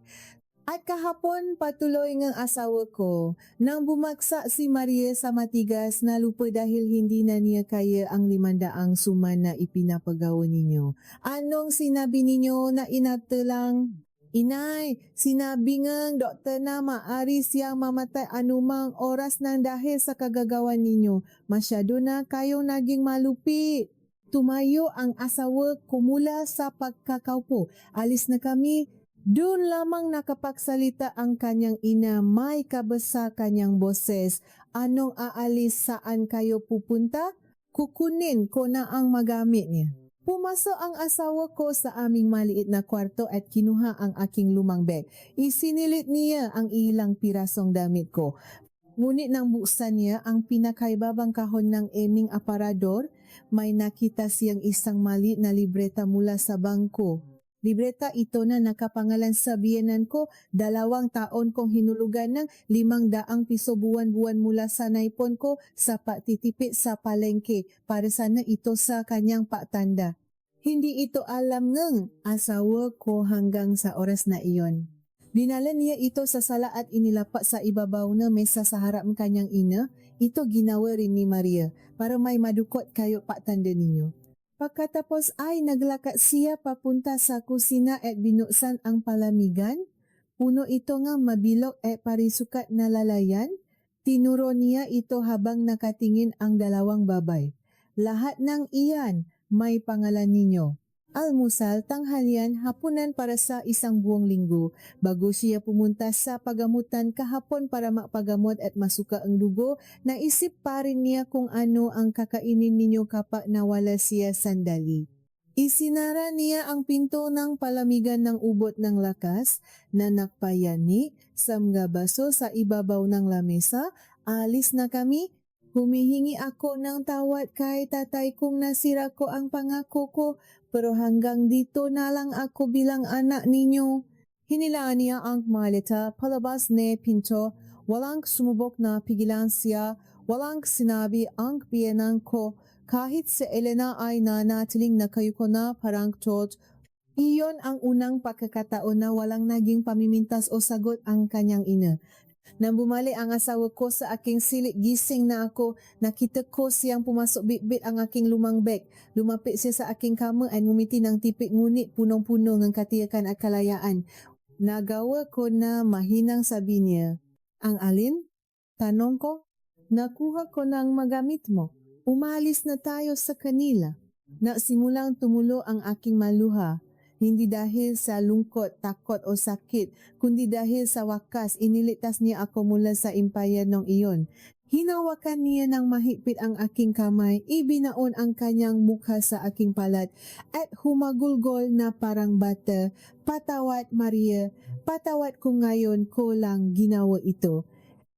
At kahapon patuloy ng asawa ko, nang bumaksa si Maria sa matigas na lupa dahil hindi na niya kaya ang 500 suman na ipinapagawa ninyo. Anong sinabi ninyo na inatalang? Inay, sinabi ngang doktor na maari siyang mamatay anumang oras nang dahil sa kagagawan ninyo. Masyado na kayong naging malupit. Tumayo ang asawa ko mula sa pagkakaupo. Alis na kami. Doon lamang nakapagsalita ang kanyang ina, may kabasa kanyang boses. Anong aalis, saan kayo pupunta? Kukunin ko na ang magamit niya. Pumasok ang asawa ko sa aming maliit na kwarto at kinuha ang aking lumang bag. Isinilit niya ang ilang pirasong damit ko. Ngunit nang buksan niya ang pinakaibabang kahon ng aming aparador, may nakita siyang isang maliit na libreta mula sa bangko. Libreta ito na nakapangalan sa biyenan ko, 2 taon kong hinulugan ng 500 piso buwan-buwan mula sa naipon ko sa pagtitipid sa palengke para sana ito sa kanyang patanda. Hindi ito alam ng asawa ko hanggang sa oras na iyon. Dinala niya ito sa sala at inilapat sa ibabaw na mesa sa harap ng kanyang ina. Ito ginawa rin ni Maria para may madukot kayo patanda ninyo. Pagkatapos ay naglakad siya papunta sa kusina at binuksan ang palamigan. Puno ito nga mabilog at parisukat na lalayan. Tinuro niya ito habang nakatingin ang 2 babay. Lahat ng iyan may pangalan ninyo. Almusal, tanghalian, hapunan para sa 1 buong linggo. Bago siya pumunta sa pagamutan kahapon para mapagamot at masuka ang dugo, naisip pa rin niya kung ano ang kakainin ninyo kapag nawala siya sandali. Isinara niya ang pinto ng palamigan ng ubot ng lakas na nakpayani sa mga baso sa ibabaw ng lamesa. Alis na kami. Humihingi ako ng tawad kay tatay kung nasira ko ang pangako ko, pero hanggang dito na lang ako bilang anak ninyo. Hinilaan niya ang maleta palabas ni pinto. Walang sumubok na pigilan siya. Walang sinabi ang biyenan ko. Kahit si Elena ay nanatiling nakayuko na parang tot. Iyon ang unang pagkakataon na walang naging pamimintas o sagot ang kanyang ina. Nang bumalik ang asawa ko sa aking silid, gising na ako. Nakita ko siyang pumasok bit-bit ang aking lumang bag. Lumapit siya sa aking kama at ngumiti ng tipik ngunit punong-puno ng katiyakan at kalayaan. Nagawa ko na mahinang sabi niya. Ang alin? Tanong ko. Nakuha ko ng magamit mo. Umalis na tayo sa kanila. Nasimulang tumulo ang aking maluha. Hindi dahil sa lungkot, takot o sakit, kundi dahil sa wakas iniligtas niya ako mula sa impyernong iyon. Hinawakan niya ng mahigpit ang aking kamay, ibinaon ang kanyang mukha sa aking palat, at humagulgol na parang bata, "Patawad, Maria, patawad ko ngayon ko lang ginawa ito."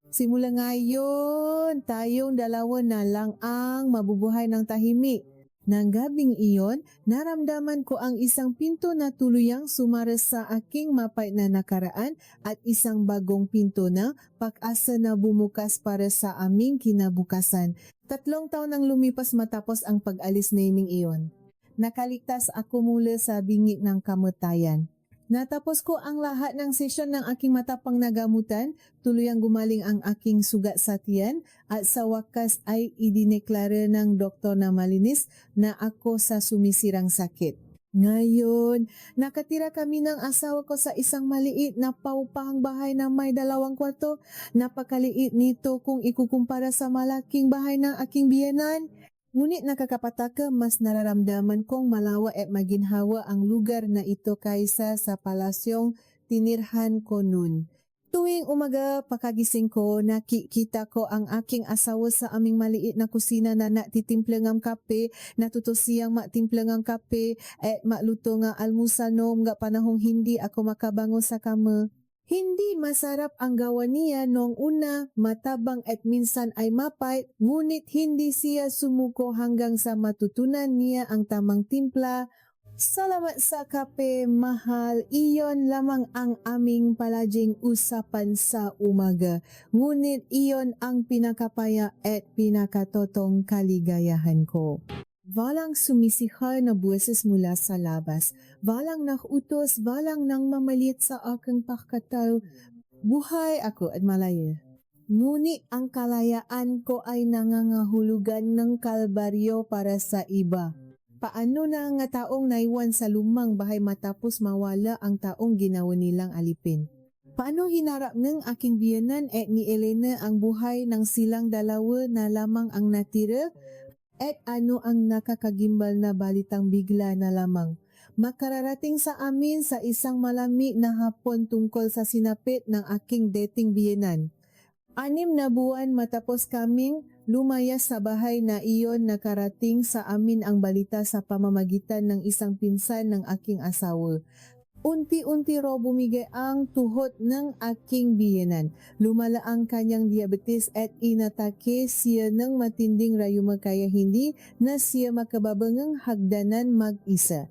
Simula ngayon, tayong dalawa na lang ang mabubuhay ng tahimik. Nang gabing iyon, naramdaman ko ang isang pinto na tuluyang sumaras sa aking mapait na nakaraan at isang bagong pinto na pag-asa na bumukas para sa aming kinabukasan. 3 taon ang lumipas matapos ang pag-alis naming iyon. Nakaligtas ako mula sa bingit ng kamatayan. Natapos ko ang lahat ng sesyon ng aking matapang na gamutan, tuluyang gumaling ang aking sugat sa tiyan at sa wakas ay idineklara ng doktor na malinis na ako sa sumisirang sakit. Ngayon, nakatira kami ng asawa ko sa isang maliit na paupahang bahay na may 2 kwarto. Napakaliit nito kung ikukumpara sa malaking bahay ng aking biyenan. Ngunit nakakapataka, mas nararamdaman kong malawa at maginhawa ang lugar na ito kaysa sa palasyong tinirhan ko noon. Tuwing umaga pagkagising ko, nakikita ko ang aking asawa sa aming maliit na kusina na natitimpla ng kape, natuto siyang matimpla ng kape at makluto ng almusal noong nga panahong hindi ako makabango sa kama. Hindi masarap ang gawa niya noong una, matabang at minsan ay mapait, ngunit hindi siya sumuko hanggang sa matutunan niya ang tamang timpla. Salamat sa kape, mahal. Iyon lamang ang aming palaging usapan sa umaga. Ngunit iyon ang pinakapaya at pinakatotong kaligayahan ko. Walang sumisihar na buwes mula sa labas. Walang nakutos, walang nang mamalit sa aking pakataw. Buhay ako at malaya. Ngunit ang kalayaan ko ay nangangahulugan ng kalbaryo para sa iba. Paano na nga taong naiwan sa lumang bahay matapos mawala ang taong ginawa nilang alipin? Paano hinarap ng aking biyenan at ni Elena ang buhay ng silang dalawa na lamang ang natira? At ano ang nakakagimbal na balitang bigla na lamang makararating sa amin sa isang malamig na hapon tungkol sa sinapit ng aking dating biyenan. 6 na buwan matapos kaming lumayas sa bahay na iyon, nakarating sa amin ang balita sa pamamagitan ng isang pinsan ng aking asawa. Unti-unti raw bumigay ang tuhod ng aking biyenan. Lumala ang kanyang diabetes at inatake siya ng matinding rayuma kaya hindi na siya makababangang hagdanan mag-isa.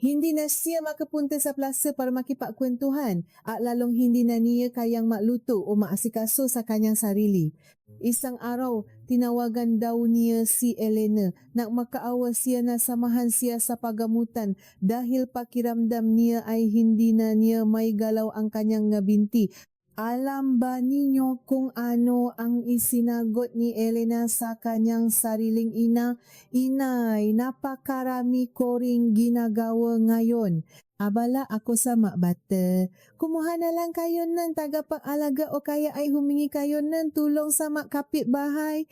Hindi na siya makapunta sa plaza para makipagkwentuhan at lalong hindi na niya kayang makluto o maasikaso sa kanyang sarili. Isang araw, tinawagan daw niya si Elena na makaawa siya na samahan siya sa pagamutan dahil pakiramdam niya ay hindi na niya may galaw ang kanyang binti. Alam ba ninyo kung ano ang isinagot ni Elena sa kanyang sariling ina? Inay, napakarami ko ring ginagawa ngayon. Abala ako sa makbata. Kumuha na lang kayo ng tagapag-alaga o kaya ay humingi kayo ng tulong sa makapitbahay.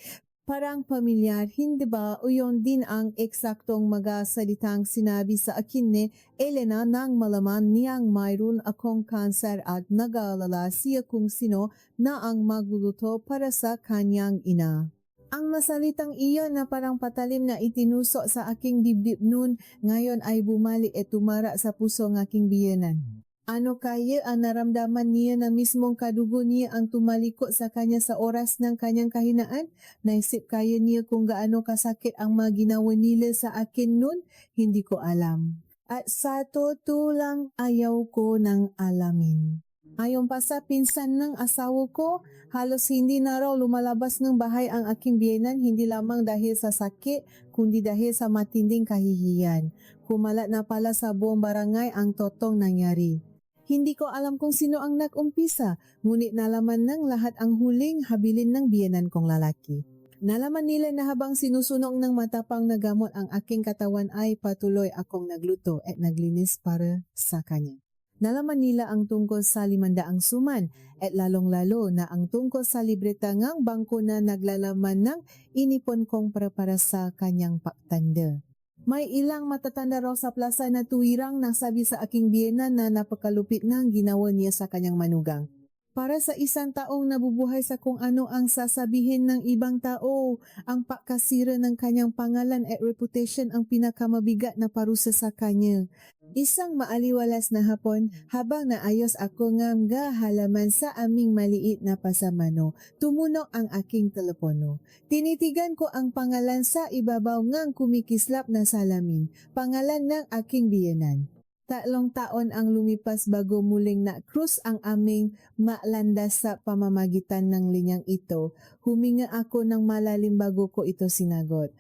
Parang pamilyar, hindi ba? O yun din ang eksaktong magasalitang sinabi sa akin ni Elena nang malaman niyang mayroon akong kanser at nag-aalala siya kung sino na ang magluluto para sa kanyang ina. Ang masalitang iyon na parang patalim na itinusok sa aking dibdib noon, ngayon ay bumalik at tumara sa puso ng aking biyenan. Ano kaya ang naramdaman niya na mismong kadugo niya ang tumaliko sa kanya sa oras ng kanyang kahinaan? Naisip kaya niya kung gaano kasakit ang mga ginawa nila sa akin noon? Hindi ko alam. At sa totoo lang, ayaw ko nang alamin. Ayon pa sa pinsan ng asawa ko, halos hindi na raw lumalabas ng bahay ang aking biyenan, hindi lamang dahil sa sakit, kundi dahil sa matinding kahihiyan. Kumalat na pala sa buong barangay ang totong nangyari. Hindi ko alam kung sino ang nag-umpisa, ngunit nalaman ng lahat ang huling habilin ng biyenan kong lalaki. Nalaman nila na habang sinusunog ng matapang na gamot ang aking katawan ay patuloy akong nagluto at naglinis para sa kanya. Nalaman nila ang tungkol sa 500 suman at lalong-lalo na ang tungkol sa libreta ngang bangko na naglalaman ng inipon kong para sa kanyang paktanda. May ilang matatanda raw sa plaza na tuwirang nasabi sa aking biyenan na napakalupit ng ginawa niya sa kanyang manugang. Para sa isang taong nabubuhay sa kung ano ang sasabihin ng ibang tao, ang pagkasira ng kanyang pangalan at reputation ang pinakamabigat na parusa sa kanya. Isang maaliwalas na hapon, habang naayos ako nga halaman sa aming maliit na pasamano, tumunog ang aking telepono. Tinitigan ko ang pangalan sa ibabaw ngang kumikislap na salamin, pangalan ng aking biyenan. 3 taon ang lumipas bago muling na-cruise ang aming malandas sa pamamagitan ng linyang ito. Huminga ako ng malalim bago ko ito sinagot.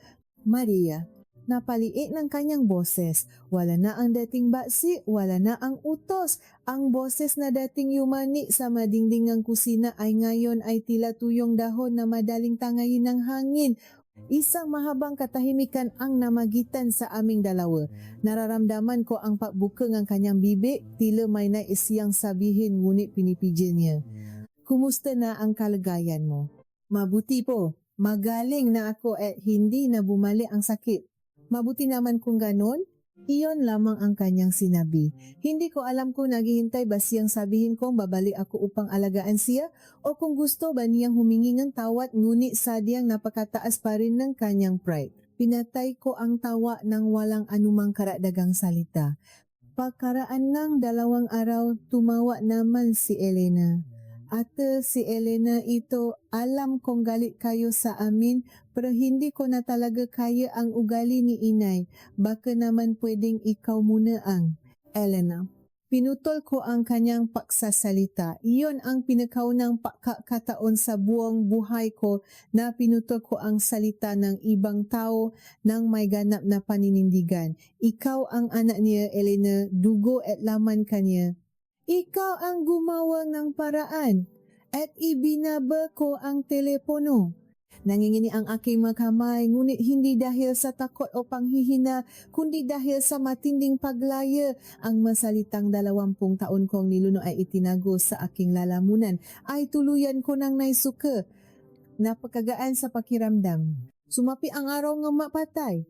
Maria, napaliit ng kanyang boses. Wala na ang dating baksi, wala na ang utos. Ang boses na dating yumani sa madingdingang kusina ay ngayon ay tila tuyong dahon na madaling tangayin ng hangin. Isang mahabang katahimikan ang namagitan sa aming dalawa. Nararamdaman ko ang pagbuka ng kanyang bibig, tila may nais siyang sabihin ngunit pinipigil niya. Kumusta na ang kalagayan mo? Mabuti po. Magaling na ako at hindi na bumalik ang sakit. Mabuti naman kung ganon. Iyon lamang ang kanyang sinabi. Hindi ko alam kung naghihintay ba siyang sabihin kong babalik ako upang alagaan siya o kung gusto ba niyang humingi ng tawad ngunit sadyang napakataas pa rin ng kanyang pride. Pinatay ko ang tawa ng walang anumang karagdagang salita. Pagkaraan ng 2 araw, tumawa naman si Elena. Ate, si Elena ito, alam kong galit kayo sa amin, pero hindi ko na talaga kaya ang ugali ni inay. Baka naman pwedeng ikaw muna ang Elena. Pinutol ko ang kanyang paksasalita. Iyon ang pinakaunang pagkakataon sa buong buhay ko na pinutol ko ang salita ng ibang tao ng may ganap na paninindigan. Ikaw ang anak niya, Elena, dugo at laman kanya. Ikaw ang gumawa ng paraan at ibinaba ko ang telepono. Nangingini ang aking mga kamay, ngunit hindi dahil sa takot o panghihina, kundi dahil sa matinding paglaya. Ang masalitang 20 taon kong niluno ay itinago sa aking lalamunan, ay tuluyan ko nang naisuka. Napakagaan sa pakiramdam. Sumapi ang araw ng mapatay.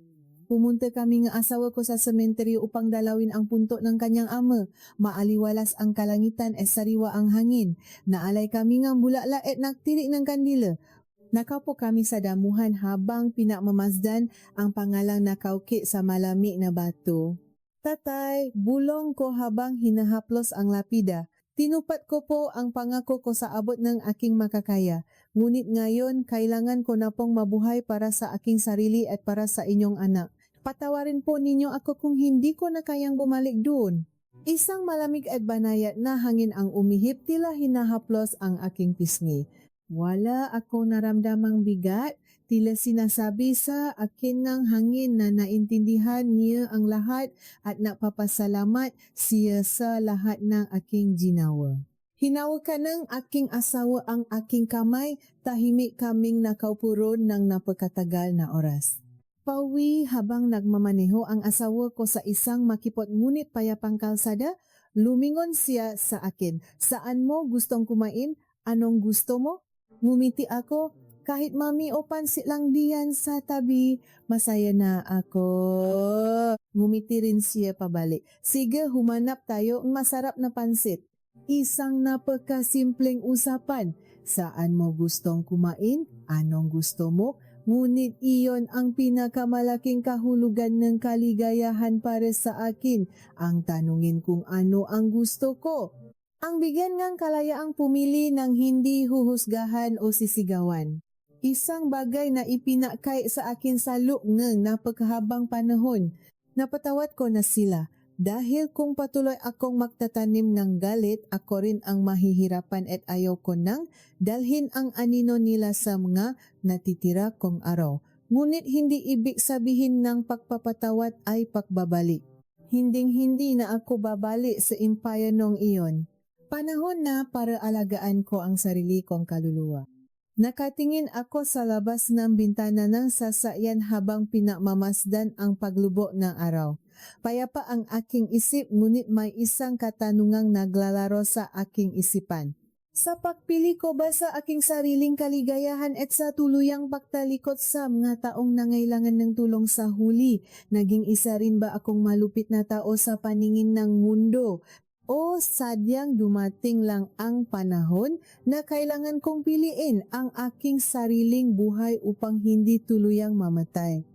Pumunta kami ng asawa ko sa sementeryo upang dalawin ang punto ng kanyang ama. Maaliwalas ang kalangitan at sariwa ang hangin. Naalay kami ng bulaklak at nagtirik ng kandila. Nakaupo kami sa damuhan habang pinakmamasdan ang pangalang nakauki sa malamig na bato. Tatay, bulong ko habang hinahaplos ang lapida. Tinupat ko po ang pangako ko sa abot ng aking makakaya. Ngunit ngayon, kailangan ko na pong mabuhay para sa aking sarili at para sa inyong anak. Patawarin po ninyo ako kung hindi ko na kayang bumalik doon. Isang malamig at banayat na hangin ang umihip, tila hinahaplos ang aking pisngi. Wala ako naramdamang bigat, tila sinasabi sa akin ng hangin na naintindihan niya ang lahat at napapasalamat siya sa lahat ng aking ginawa. Hinawakan ng aking asawa ang aking kamay, tahimik kaming nakaupo roon ng napakatagal na oras. Pauwi habang nagmamaneho ang asawa ko sa isang makipot ngunit payapang kalsada, lumingon siya sa akin. Saan mo gustong kumain? Anong gusto mo? Ngumiti ako. Kahit mami o pansit lang diyan sa tabi, masaya na ako. Ngumiti rin siya pabalik. Sige, humanap tayo ng masarap na pansit. Isang napakasimpleng usapan. Saan mo gustong kumain? Anong gusto mo? Ngunit iyon ang pinakamalaking kahulugan ng kaligayahan para sa akin. Ang tanungin kung ano ang gusto ko. Ang bigyan ngang kalayaang pumili ng hindi huhusgahan o sisigawan. Isang bagay na ipinakay sa akin sa loob ng napakahabang panahon. Napatawad ko na sila. Dahil kung patuloy akong magtatanim ng galit, ako rin ang mahihirapan at ayaw ko nang dalhin ang anino nila sa mga natitira kong araw. Ngunit hindi ibig sabihin ng pagpapatawad ay pagbabalik. Hinding-hindi na ako babalik sa impianong iyon. Panahon na para alagaan ko ang sarili kong kaluluwa. Nakatingin ako sa labas ng bintana ng sasakyan habang pinamamasdan ang paglubo ng araw. Payapa ang aking isip ngunit may isang katanungang naglalaro sa aking isipan. Sa pagpili ko ba sa aking sariling kaligayahan at sa tuluyang pagtalikod sa mga taong nangailangan ng tulong sa huli, naging isa rin ba akong malupit na tao sa paningin ng mundo? O sadyang dumating lang ang panahon na kailangan kong piliin ang aking sariling buhay upang hindi tuluyang mamatay?